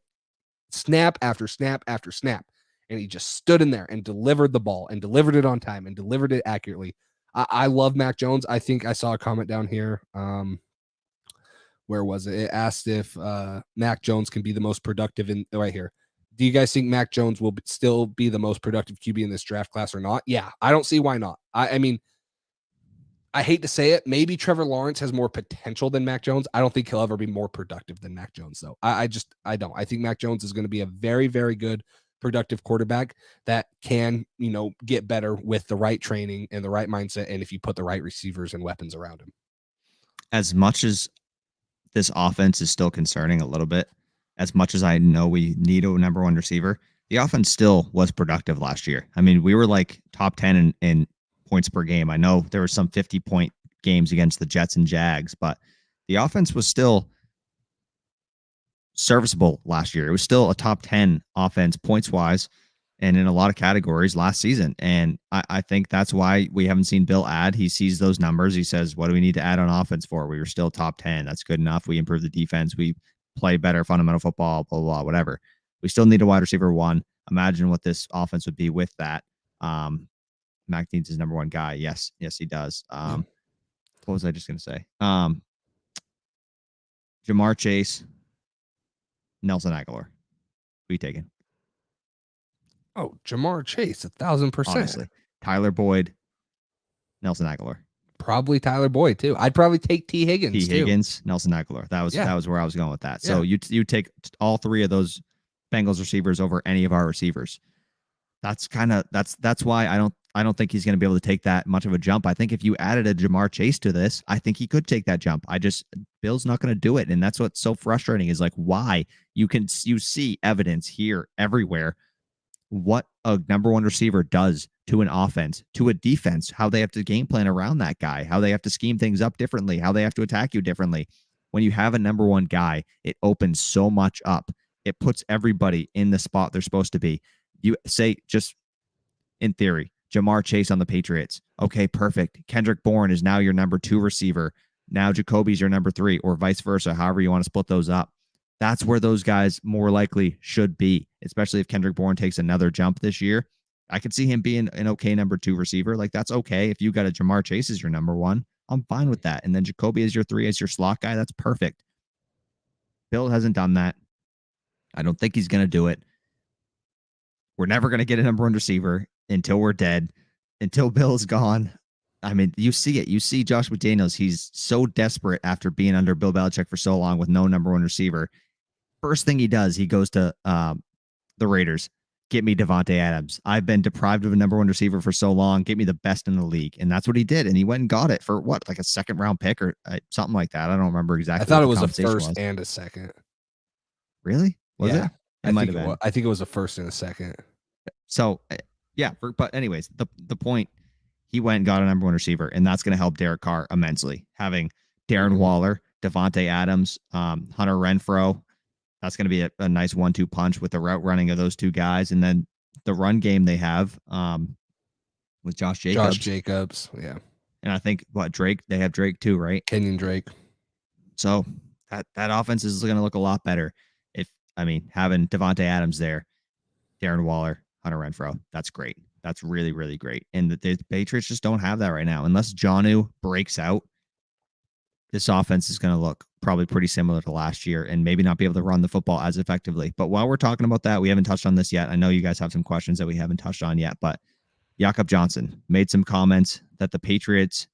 snap after snap after snap. And he just stood in there and delivered the ball and delivered it on time and delivered it accurately. I love Mac Jones. I think I saw a comment down here. Where was it? It asked if Mac Jones can be the most productive right here. Do you guys think Mac Jones will still be the most productive QB in this draft class or not? Yeah, I don't see why not. I mean, I hate to say it. Maybe Trevor Lawrence has more potential than Mac Jones. I don't think he'll ever be more productive than Mac Jones, though. I don't. I think Mac Jones is going to be a very, very good productive quarterback that can, get better with the right training and the right mindset. And if you put the right receivers and weapons around him. As much as this offense is still concerning a little bit, as much as I know we need a number one receiver, the offense still was productive last year. I mean, we were like top 10 in points per game. I know there were some 50-point games against the Jets and Jags, but the offense was still serviceable last year. It was still a top 10 offense points wise and in a lot of categories last season. And I think that's why we haven't seen Bill add. He sees those numbers. He says, what do we need to add on offense for? We were still top 10. That's good enough. We improved the defense. We play better fundamental football, blah, blah, blah, whatever. We still need a wide receiver one. Imagine what this offense would be with that. Mac needs his number one guy. Yes, he does. What was I just going to say? Ja'Marr Chase, Nelson Aguilar. Who you taking? Oh, Ja'Marr Chase, 1,000%. Honestly, Tyler Boyd, Nelson Aguilar. Probably Tyler Boyd too. I'd probably take T. Higgins. Higgins, Nelson Aguilar. That was where I was going with that. So you take all three of those Bengals receivers over any of our receivers. That's why I don't think he's going to be able to take that much of a jump. I think if you added a Ja'Marr Chase to this, I think he could take that jump. Bill's not going to do it, and that's what's so frustrating is like why you see evidence here everywhere what a number one receiver does to an offense, to a defense, how they have to game plan around that guy, how they have to scheme things up differently, how they have to attack you differently. When you have a number one guy, it opens so much up. It puts everybody in the spot they're supposed to be. You say, just in theory, Ja'Marr Chase on the Patriots. Okay, perfect. Kendrick Bourne is now your number 2 receiver. Now Jacoby's your number 3, or vice versa, however you want to split those up. That's where those guys more likely should be, especially if Kendrick Bourne takes another jump this year. I could see him being an okay number 2 receiver. Like, that's okay. If you got a Ja'Marr Chase as your number 1, I'm fine with that. And then Jacoby as your 3, as your slot guy, that's perfect. Bill hasn't done that. I don't think he's going to do it. We're never going to get a number 1 receiver until we're dead, until Bill's gone. I mean, you see it. You see Josh McDaniels. He's so desperate after being under Bill Belichick for so long with no number 1 receiver. First thing he does, he goes to the Raiders. Get me Devontae Adams. I've been deprived of a number 1 receiver for so long. Get me the best in the league. And that's what he did. And he went and got it for what? Like a 2nd round pick or something like that. I don't remember exactly. I thought it was a 1st and a 2nd. Really? Was it? It might have been. I think it was a 1st and a 2nd. So, yeah. But anyways, the point, he went and got a number 1 receiver, and that's going to help Derek Carr immensely. Having Darren Waller, Devontae Adams, Hunter Renfrow, that's going to be a nice 1-2 punch with the route running of those 2 guys. And then the run game they have with Josh Jacobs. Yeah. And I think Drake, they have Drake too, right? Kenyon Drake. So that offense is going to look a lot better. Having Devontae Adams there, Darren Waller, Hunter Renfrow, that's great. That's really, really great. And the Patriots just don't have that right now. Unless Jonnu breaks out, this offense is going to look probably pretty similar to last year and maybe not be able to run the football as effectively. But while we're talking about that, we haven't touched on this yet. I know you guys have some questions that we haven't touched on yet, but Jakob Johnson made some comments that the Patriots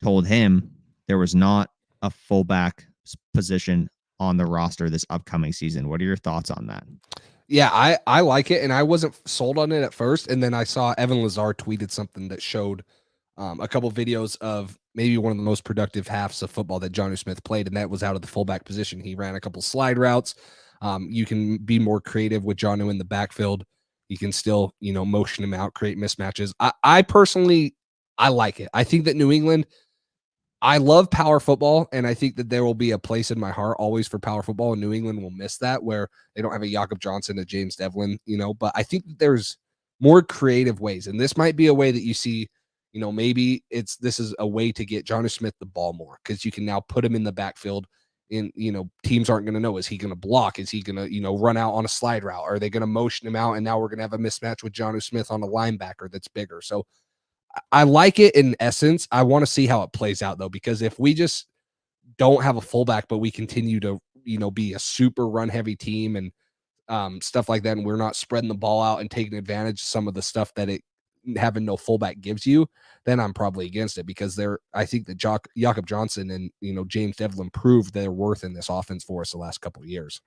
told him there was not a fullback position on the roster this upcoming season. What are your thoughts on that? Yeah, I like it, and I wasn't sold on it at first, and then I saw Evan Lazar tweeted something that showed a couple videos of maybe one of the most productive halves of football that Jonnu Smith played, and that was out of the fullback position. He ran a couple slide routes. You can be more creative with Jonnu in the backfield. You can still, motion him out, create mismatches. I personally, I like it. I think that New England, I love power football, and I think that there will be a place in my heart always for power football, and New England will miss that where they don't have a Jakob Johnson, a James Devlin, but I think that there's more creative ways, and this might be a way that you see, maybe this is a way to get Jonnu Smith the ball more because you can now put him in the backfield. And teams aren't going to know, is he going to block? Is he going to run out on a slide route? Are they going to motion him out? And now we're going to have a mismatch with Jonnu Smith on a linebacker that's bigger. So I like it in essence. I want to see how it plays out though, because if we just don't have a fullback, but we continue to be a super run heavy team and stuff like that, and we're not spreading the ball out and taking advantage of some of the stuff that having no fullback gives you, then I'm probably against it because I think that Jakob Johnson and James Devlin proved their worth in this offense for us the last couple of years.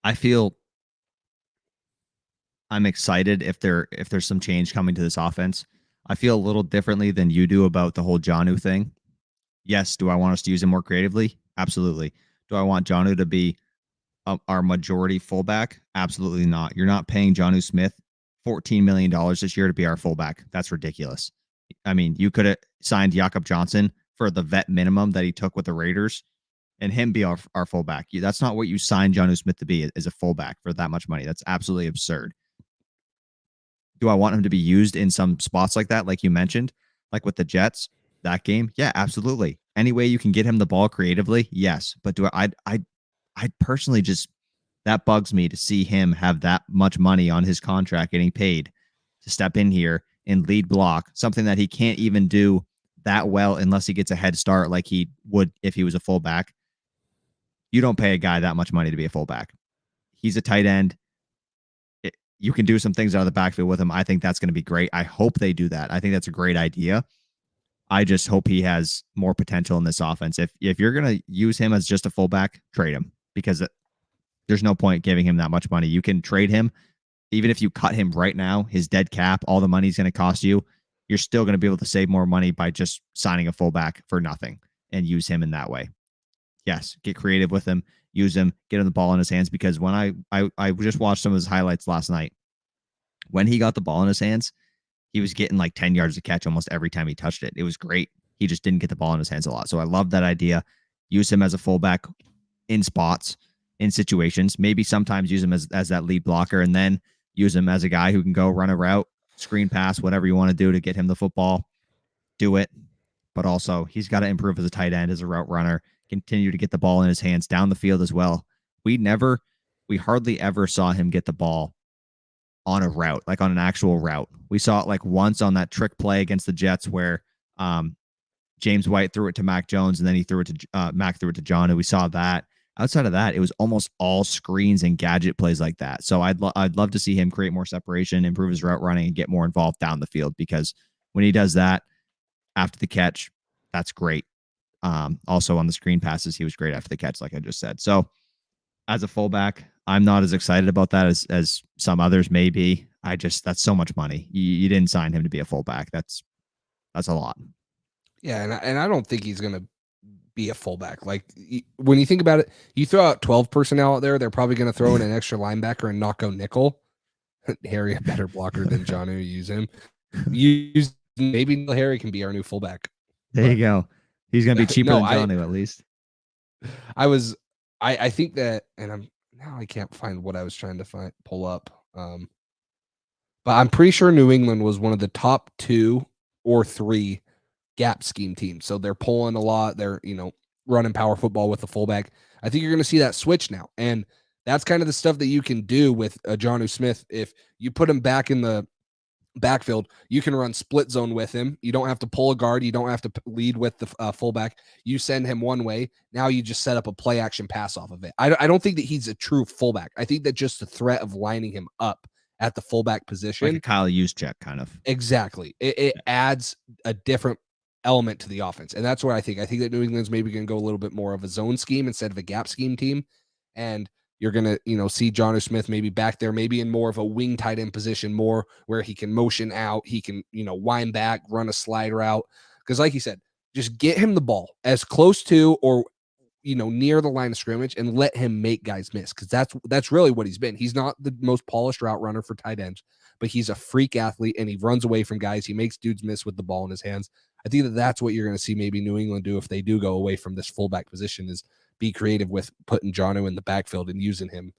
I feel I'm excited if there's some change coming to this offense. I feel a little differently than you do about the whole Jonnu thing. Yes, do I want us to use him more creatively? Absolutely. Do I want Jonnu to be our majority fullback? Absolutely not. You're not paying Jonnu Smith $14 million this year to be our fullback. That's ridiculous. I mean, you could have signed Jakob Johnson for the vet minimum that he took with the Raiders and him be our fullback. That's not what you signed Jonnu Smith to be, as a fullback for that much money. That's absolutely absurd. Do I want him to be used in some spots like that, like you mentioned, like with the Jets, that game? Yeah, absolutely. Any way you can get him the ball creatively, yes. But I personally just, that bugs me to see him have that much money on his contract getting paid to step in here and lead block, something that he can't even do that well unless he gets a head start like he would if he was a fullback. You don't pay a guy that much money to be a fullback. He's a tight end. You can do some things out of the backfield with him. I think that's going to be great. I hope they do that. I think that's a great idea. I just hope he has more potential in this offense. If you're going to use him as just a fullback, trade him, because there's no point giving him that much money. You can trade him. Even if you cut him right now, his dead cap, all the money he's going to cost you, you're still going to be able to save more money by just signing a fullback for nothing and use him in that way. Yes, get creative with him, use him, get him the ball in his hands, because when I just watched some of his highlights last night, when he got the ball in his hands, he was getting like 10 yards a catch almost every time he touched it. It was great. He just didn't get the ball in his hands a lot. So I love that idea. Use him as a fullback in spots, in situations, maybe sometimes use him as that lead blocker, and then use him as a guy who can go run a route, screen pass, whatever you want to do to get him the football, do it. But also he's got to improve as a tight end, as a route runner, continue to get the ball in his hands down the field as well. We hardly ever saw him get the ball on a route, like on an actual route. We saw it like once on that trick play against the Jets where James White threw it to Mac Jones, and then Mac threw it to John, and we saw that. Outside of that, it was almost all screens and gadget plays like that. So I'd love to see him create more separation, improve his route running, and get more involved down the field, because when he does that after the catch, that's great. Also on the screen passes, he was great after the catch, like I just said. So as a fullback, I'm not as excited about that as some others may be. That's so much money. You didn't sign him to be a fullback. That's a lot. Yeah, and I don't think he's going to be a fullback. Like, when you think about it, you throw out 12 personnel out there, they're probably going to throw in an extra linebacker and not go nickel. Harry, a better blocker than Jonnu, use him. Maybe Harry can be our new fullback. There you go. He's going to be cheaper than Jonnu, at least. I think that, and I can't find what I was trying to pull up. But I'm pretty sure New England was one of the top 2 or 3 gap scheme teams. So they're pulling a lot. They're, running power football with the fullback. I think you're going to see that switch now. And that's kind of the stuff that you can do with Jonnu Smith. If you put him back in the backfield, you can run split zone with him. You don't have to pull a guard. You don't have to lead with the fullback. You send him one way. Now you just set up a play action pass off of it. I don't think that he's a true fullback. I think that just the threat of lining him up at the fullback position, like a Kyle Juszczyk kind of. Exactly. It adds a different element to the offense. And that's what I think. I think that New England's maybe going to go a little bit more of a zone scheme instead of a gap scheme team. And you're going to, see Jonnu Smith maybe back there, maybe in more of a wing tight end position, more where he can motion out. He can, wind back, run a slide route. Because like you said, just get him the ball as close to or, near the line of scrimmage and let him make guys miss. Because that's really what he's been. He's not the most polished route runner for tight ends, but he's a freak athlete and he runs away from guys. He makes dudes miss with the ball in his hands. I think that that's what you're going to see maybe New England do if they do go away from this fullback position, is be creative with putting Jonnu in the backfield and using him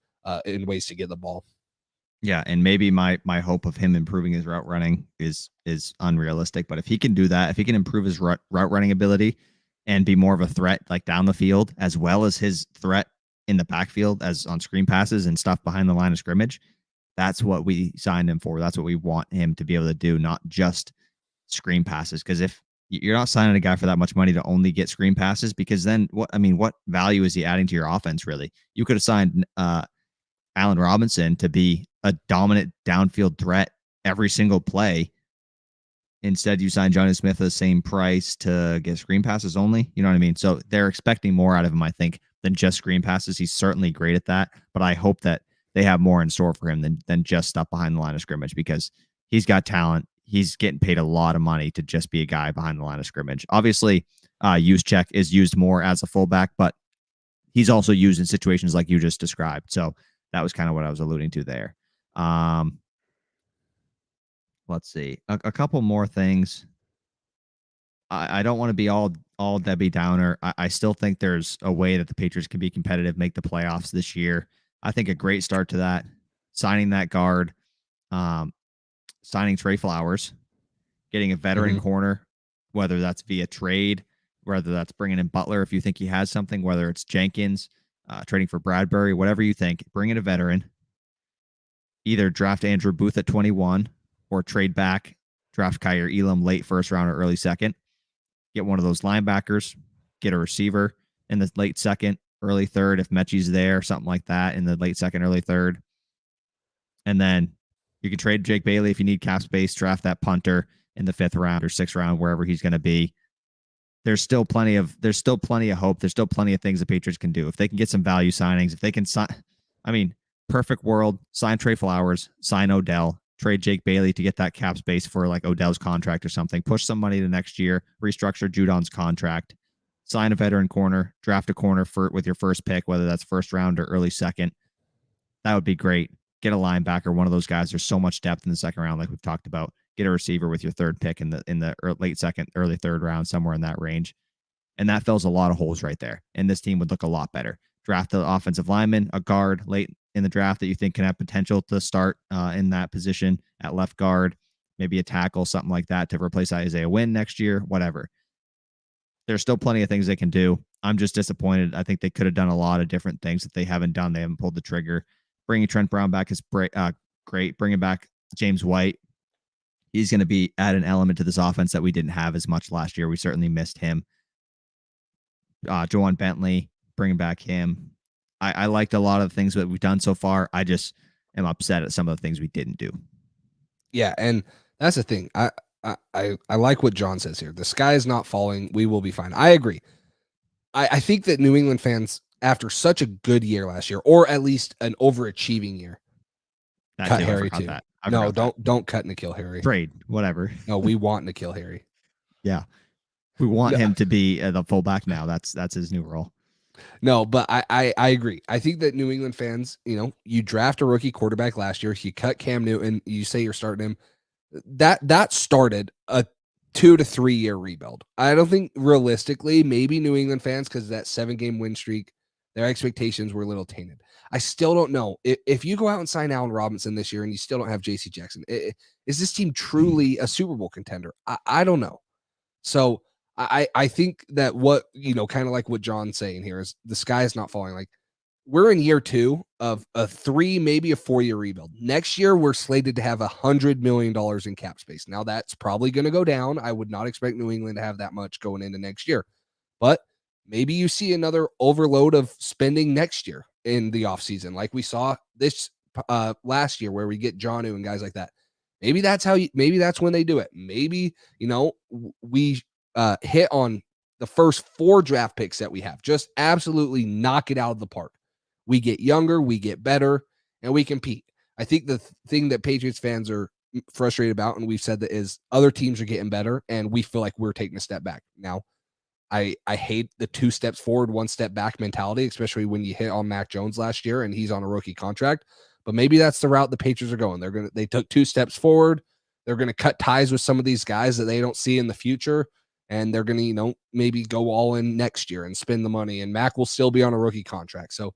in ways to get the ball. Yeah, and maybe my hope of him improving his route running is unrealistic, but if he can do that, if he can improve his route running ability and be more of a threat like down the field, as well as his threat in the backfield as on screen passes and stuff behind the line of scrimmage, that's what we signed him for. That's what we want him to be able to do, not just screen passes. Because if you're not signing a guy for that much money to only get screen passes, because then what value is he adding to your offense, really? You could have signed Allen Robinson to be a dominant downfield threat every single play. Instead, you signed Jonnu Smith at the same price to get screen passes only. You know what I mean? So they're expecting more out of him, I think, than just screen passes. He's certainly great at that, but I hope that they have more in store for him than just stuff behind the line of scrimmage, because he's got talent. He's getting paid a lot of money to just be a guy behind the line of scrimmage. Obviously, Juszczyk is used more as a fullback, but he's also used in situations like you just described. So that was kind of what I was alluding to there. Let's see. A couple more things. I don't want to be all Debbie Downer. I still think there's a way that the Patriots can be competitive, make the playoffs this year. I think a great start to that, signing that guard, signing Trey Flowers, getting a veteran corner, whether that's via trade, whether that's bringing in Butler if you think he has something, whether it's Jenkins, trading for Bradbury, whatever you think, bring in a veteran. Either draft Andrew Booth at 21 or trade back, draft Kyer Elam late first round or early second. Get one of those linebackers, get a receiver in the late second, early third if Mechie's there, something like that in the late second, early third. And then you can trade Jake Bailey if you need cap space, draft that punter in the 5th round or 6th round, wherever he's going to be. There's still plenty of hope. There's still plenty of things the Patriots can do. If they can get some value signings, if they can sign, perfect world, sign Trey Flowers, sign Odell, trade Jake Bailey to get that cap space for like Odell's contract or something, push some money to next year, restructure Judon's contract, sign a veteran corner, draft a corner with your first pick, whether that's first round or early second. That would be great. Get a linebacker, one of those guys. There's so much depth in the second round, like we've talked about. Get a receiver with your third pick in the late second, early third round, somewhere in that range. And that fills a lot of holes right there. And this team would look a lot better. Draft the offensive lineman, a guard late in the draft that you think can have potential to start in that position at left guard, maybe a tackle, something like that to replace Isaiah Wynn next year, whatever. There's still plenty of things they can do. I'm just disappointed. I think they could have done a lot of different things that they haven't done. They haven't pulled the trigger. Bringing Trent Brown back is great. Bringing back James White, he's going to add an element to this offense that we didn't have as much last year. We certainly missed him. Joanne Bentley, bringing back him. I liked a lot of the things that we've done so far. I just am upset at some of the things we didn't do. Yeah, and that's the thing. I like what John says here. The sky is not falling. We will be fine. I agree. I think that New England fans, after such a good year last year, or at least an overachieving year, cut Harry too. No, don't cut N'Keal Harry. Trade, whatever. No, we want N'Keal Harry. Yeah. We want him to be the fullback now. That's his new role. No, but I agree. I think that New England fans, you draft a rookie quarterback last year, you cut Cam Newton, you say you're starting him. That started a 2 to 3 year rebuild. I don't think realistically, maybe New England fans, because that 7-game win streak Their expectations were a little tainted. I still don't know if you go out and sign Allen Robinson this year and you still don't have JC Jackson, is this team truly a Super Bowl contender? I don't know. So I think that what, kind of like what John's saying here is the sky is not falling. Like, we're in year 2 of a 3, maybe a 4-year rebuild. Next year, we're slated to have $100 million in cap space. Now, that's probably going to go down. I would not expect New England to have that much going into next year. But maybe you see another overload of spending next year in the offseason, like we saw this last year where we get Jonnu and guys like that. Maybe that's when they do it. Maybe, we hit on the first 4 draft picks that we have. Just absolutely knock it out of the park. We get younger, we get better, and we compete. I think the thing that Patriots fans are frustrated about, and we've said that, is other teams are getting better, and we feel like we're taking a step back. Now, I hate the 2 steps forward, 1 step back mentality, especially when you hit on Mac Jones last year and he's on a rookie contract. But maybe that's the route the Patriots are going. They took 2 steps forward. They're going to cut ties with some of these guys that they don't see in the future. And they're going to, maybe go all in next year and spend the money. And Mac will still be on a rookie contract. So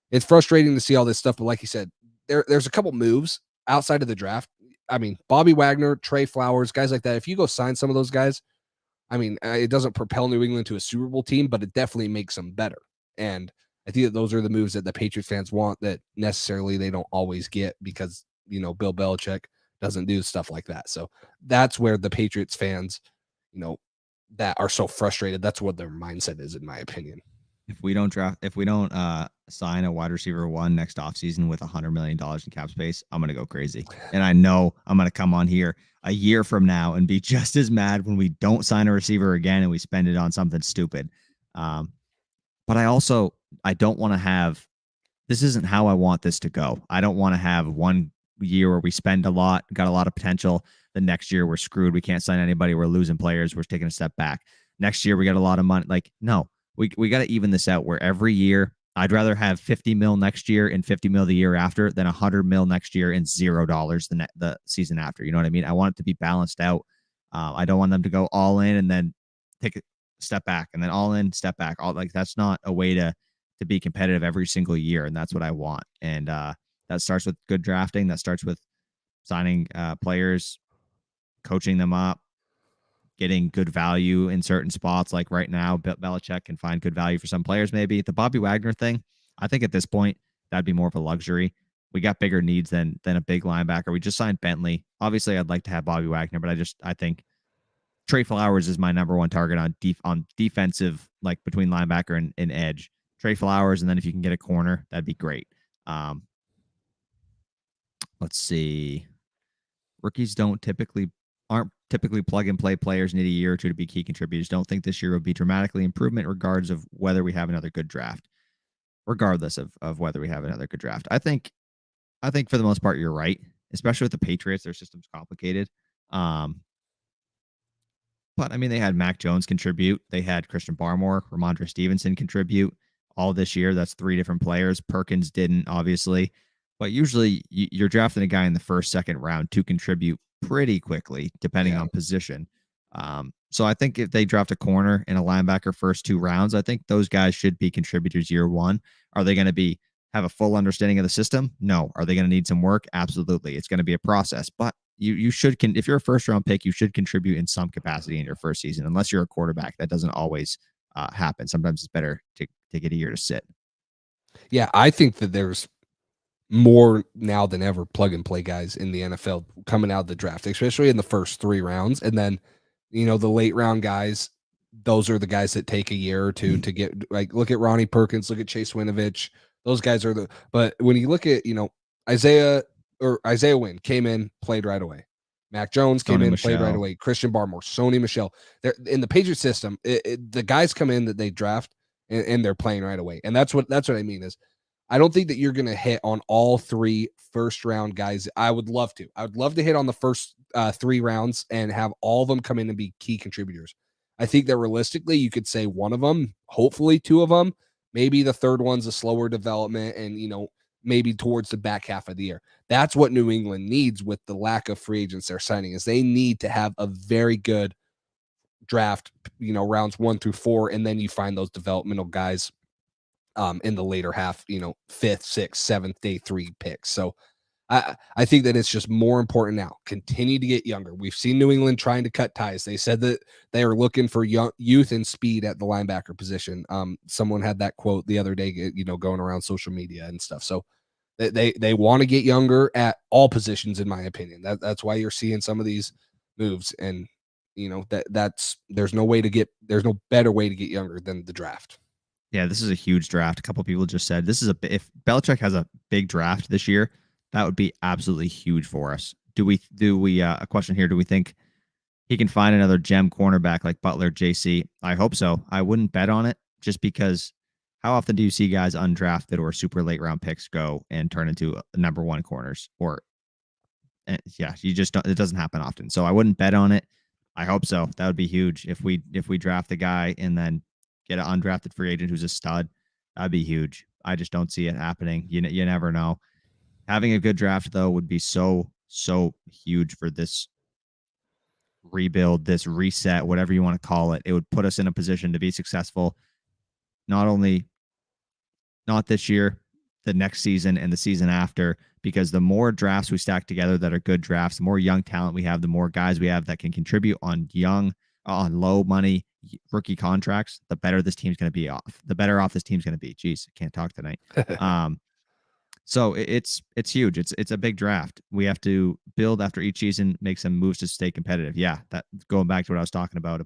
it's frustrating to see all this stuff. But like you said, there's a couple moves outside of the draft. I mean, Bobby Wagner, Trey Flowers, guys like that. If you go sign some of those guys, I mean, it doesn't propel New England to a Super Bowl team, but it definitely makes them better. And I think that those are the moves that the Patriots fans want that necessarily they don't always get because, Bill Belichick doesn't do stuff like that. So that's where the Patriots fans, that are so frustrated, that's what their mindset is, in my opinion. If we don't sign a wide receiver 1 next offseason with $100 million in cap space, I'm going to go crazy. And I know I'm going to come on here a year from now and be just as mad when we don't sign a receiver again and we spend it on something stupid. But I don't want to have, this isn't how I want this to go. I don't want to have one year where we spend a lot, got a lot of potential. The next year we're screwed. We can't sign anybody. We're losing players. We're taking a step back. Next year we got a lot of money. Like, no, we got to even this out where every year I'd rather have 50 mil next year and 50 mil the year after than 100 mil next year and $0 the season after. You know what I mean? I want it to be balanced out. I don't want them to go all in and then take a step back and then all in, step back. That's not a way to be competitive every single year. And that's what I want. And that starts with good drafting. That starts with signing players, coaching them up, getting good value in certain spots. Like right now, Belichick can find good value for some players. Maybe the Bobby Wagner thing, I think at this point, that'd be more of a luxury. We got bigger needs than a big linebacker. We just signed Bentley. Obviously, I'd like to have Bobby Wagner, but I think Trey Flowers is my number 1 target on defensive, like between linebacker and edge. Trey Flowers, and then if you can get a corner, that'd be great. Let's see. Rookies aren't typically plug and play players, need a year or 2 to be key contributors. Don't think this year will be dramatically improvement regardless of whether we have another good draft. Regardless of whether we have another good draft. I think for the most part you're right, especially with the Patriots. Their system's complicated. But I mean, they had Mac Jones contribute. They had Christian Barmore, Rhamondre Stevenson contribute all this year. That's 3 different players. Perkins didn't, obviously. But usually you're drafting a guy in the first, second round to contribute pretty quickly, depending on position. So I think if they draft a corner and a linebacker first 2 rounds, I think those guys should be contributors year 1. Are they going to have a full understanding of the system? No. Are they going to need some work? Absolutely. It's going to be a process. But you should, if you're a first round pick, you should contribute in some capacity in your first season, unless you're a quarterback. That doesn't always happen. Sometimes it's better to get a year to sit. Yeah, I think that there's more now than ever plug and play guys in the NFL coming out of the draft, especially in the first 3 rounds. And then, the late round guys, those are the guys that take a year or 2 to get, like, look at Ronnie Perkins, look at Chase Winovich. Those guys are but when you look at, Isaiah Wynn came in, played right away. Mac Jones came in, played right away. Christian Barmore, Sony Michel. They're in the Patriots system. The guys come in that they draft and they're playing right away. And that's what I mean is, I don't think that you're going to hit on all 3 first round guys. I would love to. I would love to hit on the first 3 rounds and have all of them come in and be key contributors. I think that realistically, you could say 1 of them, hopefully 2 of them, maybe the 3rd one's a slower development and, maybe towards the back half of the year. That's what New England needs with the lack of free agents they're signing, is they need to have a very good draft, rounds 1 through 4, and then you find those developmental guys in the later half, 5th, 6th, 7th, day 3 picks. So I think that it's just more important now. Continue to get younger. We've seen New England trying to cut ties. They said that they are looking for youth and speed at the linebacker position. Someone had that quote the other day, going around social media and stuff. So they want to get younger at all positions, in my opinion. That's why you're seeing some of these moves. And there's no better way to get younger than the draft. Yeah, this is a huge draft. A couple people just said if Belichick has a big draft this year, that would be absolutely huge for us. Do we a question here, do we think he can find another gem cornerback like Butler, JC? I hope so. I wouldn't bet on it just because how often do you see guys undrafted or super late round picks go and turn into number one corners? You just don't, it doesn't happen often. So I wouldn't bet on it. I hope so. That would be huge. If we draft a guy and then get an undrafted free agent who's a stud, that'd be huge. I just don't see it happening. You never know. Having a good draft, though, would be so huge for this rebuild, this reset, whatever you want to call it. It would put us in a position to be successful, not this year, the next season and the season after, because the more drafts we stack together that are good drafts, the more young talent we have, the more guys we have that can contribute on low money rookie contracts, the better this team's going to be off. The better off this team's going to be. Jeez, I can't talk tonight. So it's huge. It's a big draft. We have to build after each season, make some moves to stay competitive. Yeah, that going back to what I was talking about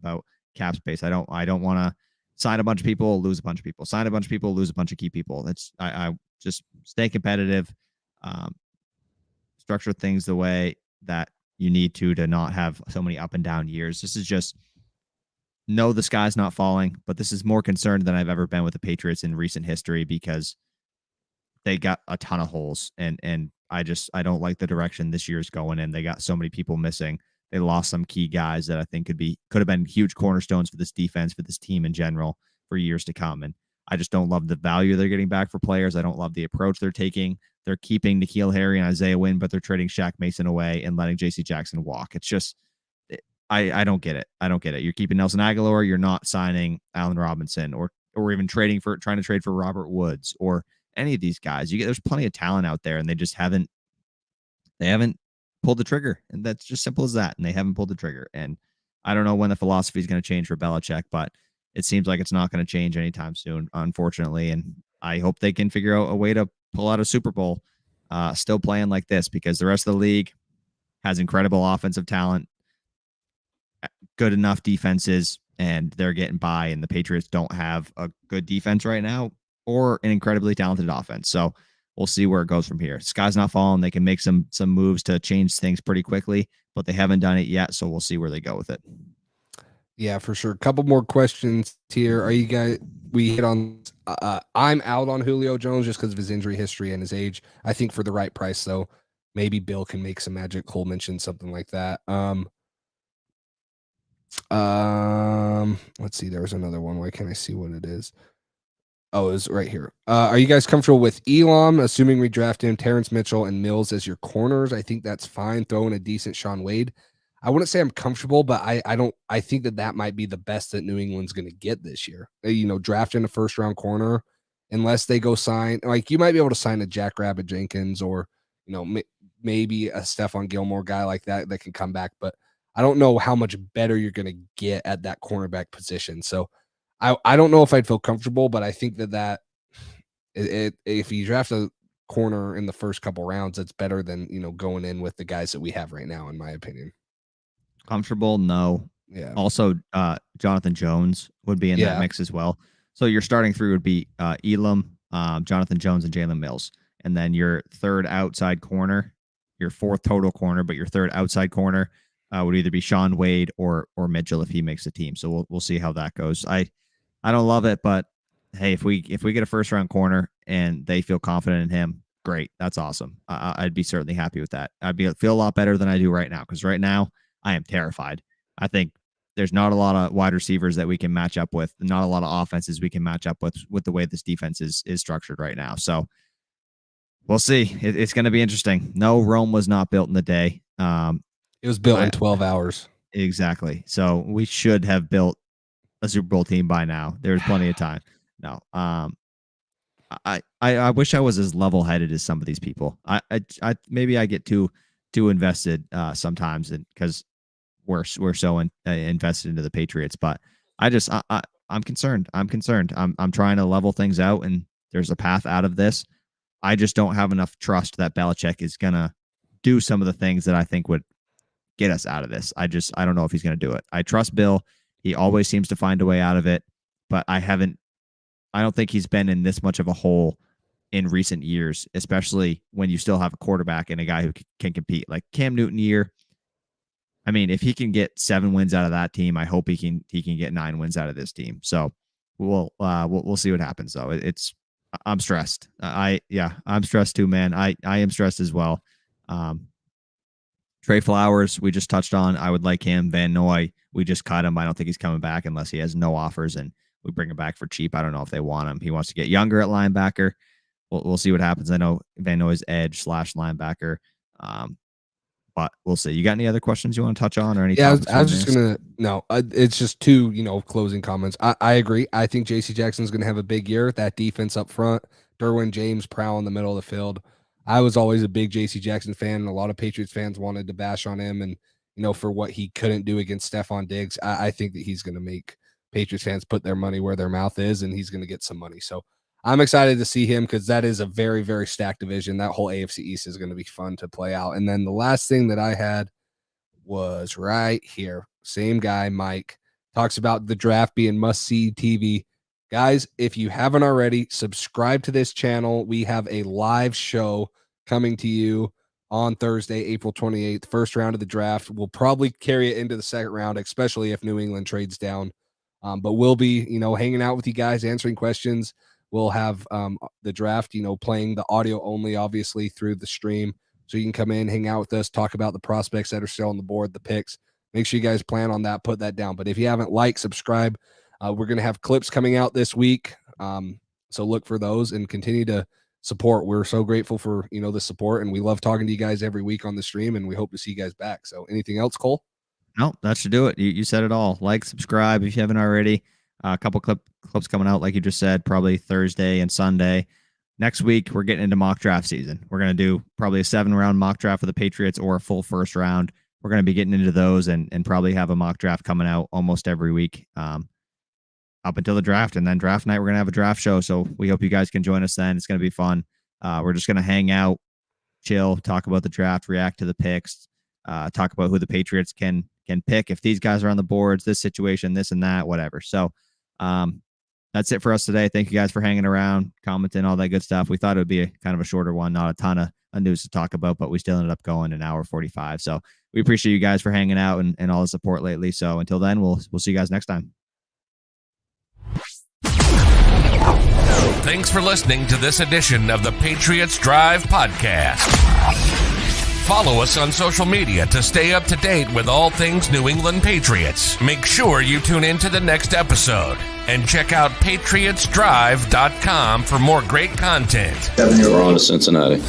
cap space. I don't want to sign a bunch of people, lose a bunch of people. Sign a bunch of people, lose a bunch of key people. I just stay competitive. Structure things the way that you need to not have so many up and down years. This is just the sky's not falling, but this is more concerned than I've ever been with the Patriots in recent history because they got a ton of holes, and I don't like the direction this year's going in. They got so many people missing. They lost some key guys that I think could have been huge cornerstones for this defense, for this team in general, for years to come. And I just don't love the value they're getting back for players. I don't love the approach they're taking. They're keeping N'Keal Harry and Isaiah Wynn, but they're trading Shaq Mason away and letting J.C. Jackson walk. It's just, I don't get it. I don't get it. You're keeping Nelson Aguilar. You're not signing Allen Robinson or even trying to trade for Robert Woods or any of these guys. There's plenty of talent out there, and they just haven't pulled the trigger, and that's just simple as that. And they haven't pulled the trigger. And I don't know when the philosophy is going to change for Belichick, but it seems like it's not going to change anytime soon, unfortunately. And I hope they can figure out a way to pull out a Super Bowl, still playing like this, because the rest of the league has incredible offensive talent, good enough defenses, and they're getting by. And the Patriots don't have a good defense right now, or an incredibly talented offense. So we'll see where it goes from here. Sky's not falling. They can make some moves to change things pretty quickly, but they haven't done it yet. So we'll see where they go with it. Yeah, for sure. A couple more questions here. Are you guys, we hit on, I'm out on Julio Jones just because of his injury history and his age. I think for the right price, though, maybe Bill can make some magic. Cole mentioned something like that. Let's see. There was another one. Why can't I see what it is? Oh, it's right here. Are you guys comfortable with Elam, assuming we draft him, Terrence Mitchell and Mills as your corners? I think that's fine. Throw in a decent Sean Wade. I wouldn't say I'm comfortable, but I think that might be the best that New England's going to get this year. Drafting a first round corner, unless they go sign, like you might be able to sign a Jack Rabbit Jenkins or, maybe a Stephon Gilmour guy like that can come back. But I don't know how much better you're going to get at that cornerback position. So I don't know if I'd feel comfortable, but I think that if you draft a corner in the first couple rounds, it's better than, going in with the guys that we have right now, in my opinion. Comfortable? No. Yeah. Also, Jonathan Jones would be in that mix as well. So your starting three would be Elam, Jonathan Jones, and Jalen Mills. And then your third outside corner, your fourth total corner, but your third outside corner would either be Sean Wade or Mitchell if he makes the team. So we'll see how that goes. I don't love it, but hey, if we get a first round corner and they feel confident in him, great. That's awesome. I'd be certainly happy with that. Feel a lot better than I do right now, because right now I am terrified. I think there's not a lot of wide receivers that we can match up with, not a lot of offenses we can match up with the way this defense is structured right now. So we'll see. It's going to be interesting. No, Rome was not built in the day. It was built in 12 hours. Exactly. So we should have built a Super Bowl team by now. There's plenty of time. No. I wish I was as level headed as some of these people. I maybe I get too invested sometimes, and because we're so invested into the Patriots. But I'm concerned. I'm trying to level things out, and there's a path out of this. I just don't have enough trust that Belichick is gonna do some of the things that I think would get us out of this. I don't know if he's gonna do it. I trust Bill. He always seems to find a way out of it, but I don't think he's been in this much of a hole in recent years, especially when you still have a quarterback and a guy who can compete. Like Cam Newton year, I mean, if he can get 7 wins out of that team, I hope he can get 9 wins out of this team. So we'll see what happens though. I'm stressed. I'm stressed too, man. I am stressed as well. Trey Flowers, we just touched on. I would like him. Van Noy, we just cut him. I don't think he's coming back unless he has no offers and we bring him back for cheap. I don't know if they want him. He wants to get younger at linebacker. We'll see what happens. I know Van Noy's edge / linebacker. But we'll see. You got any other questions you want to touch on or any? Yeah, I was just going to, no, it's just 2, closing comments. I agree. I think JC Jackson's going to have a big year. That defense up front, Derwin James, Prowl in the middle of the field. I was always a big JC Jackson fan, and a lot of Patriots fans wanted to bash on him and, for what he couldn't do against Stephon Diggs. I think that he's going to make Patriots fans put their money where their mouth is, and he's going to get some money. So I'm excited to see him because that is a very, very stacked division. That whole AFC East is going to be fun to play out. And then the last thing that I had was right here. Same guy, Mike, talks about the draft being must-see TV. Guys, if you haven't already, subscribe to this channel. We have a live show coming to you on Thursday, April 28th, first round of the draft. We'll probably carry it into the second round, especially if New England trades down. But we'll be, hanging out with you guys, answering questions. We'll have the draft, playing the audio only, obviously, through the stream. So you can come in, hang out with us, talk about the prospects that are still on the board, the picks. Make sure you guys plan on that, put that down. But if you haven't subscribe. We're going to have clips coming out this week. So look for those and continue to support. We're so grateful for, the support, and we love talking to you guys every week on the stream, and we hope to see you guys back. So anything else, Cole? No, that should do it. You said it all. Subscribe if you haven't already. A couple clips coming out, like you just said, probably Thursday and Sunday. Next week, we're getting into mock draft season. We're going to do probably a 7-round mock draft for the Patriots or a full first round. We're going to be getting into those and probably have a mock draft coming out almost every week up until the draft. And then draft night, we're going to have a draft show. So we hope you guys can join us then. It's going to be fun. We're just going to hang out, chill, talk about the draft, react to the picks, talk about who the Patriots can pick. If these guys are on the boards, this situation, this and that, whatever. So that's it for us today. Thank you guys for hanging around, commenting, all that good stuff. We thought it would be kind of a shorter one, not a ton of news to talk about, but we still ended up going an hour 45. So we appreciate you guys for hanging out and all the support lately. So until then, we'll see you guys next time. Thanks for listening to this edition of the Patriots Drive podcast. Follow us on social media to stay up to date with all things New England Patriots. Make sure you tune in to the next episode and check out patriotsdrive.com for more great content. We're on to Cincinnati.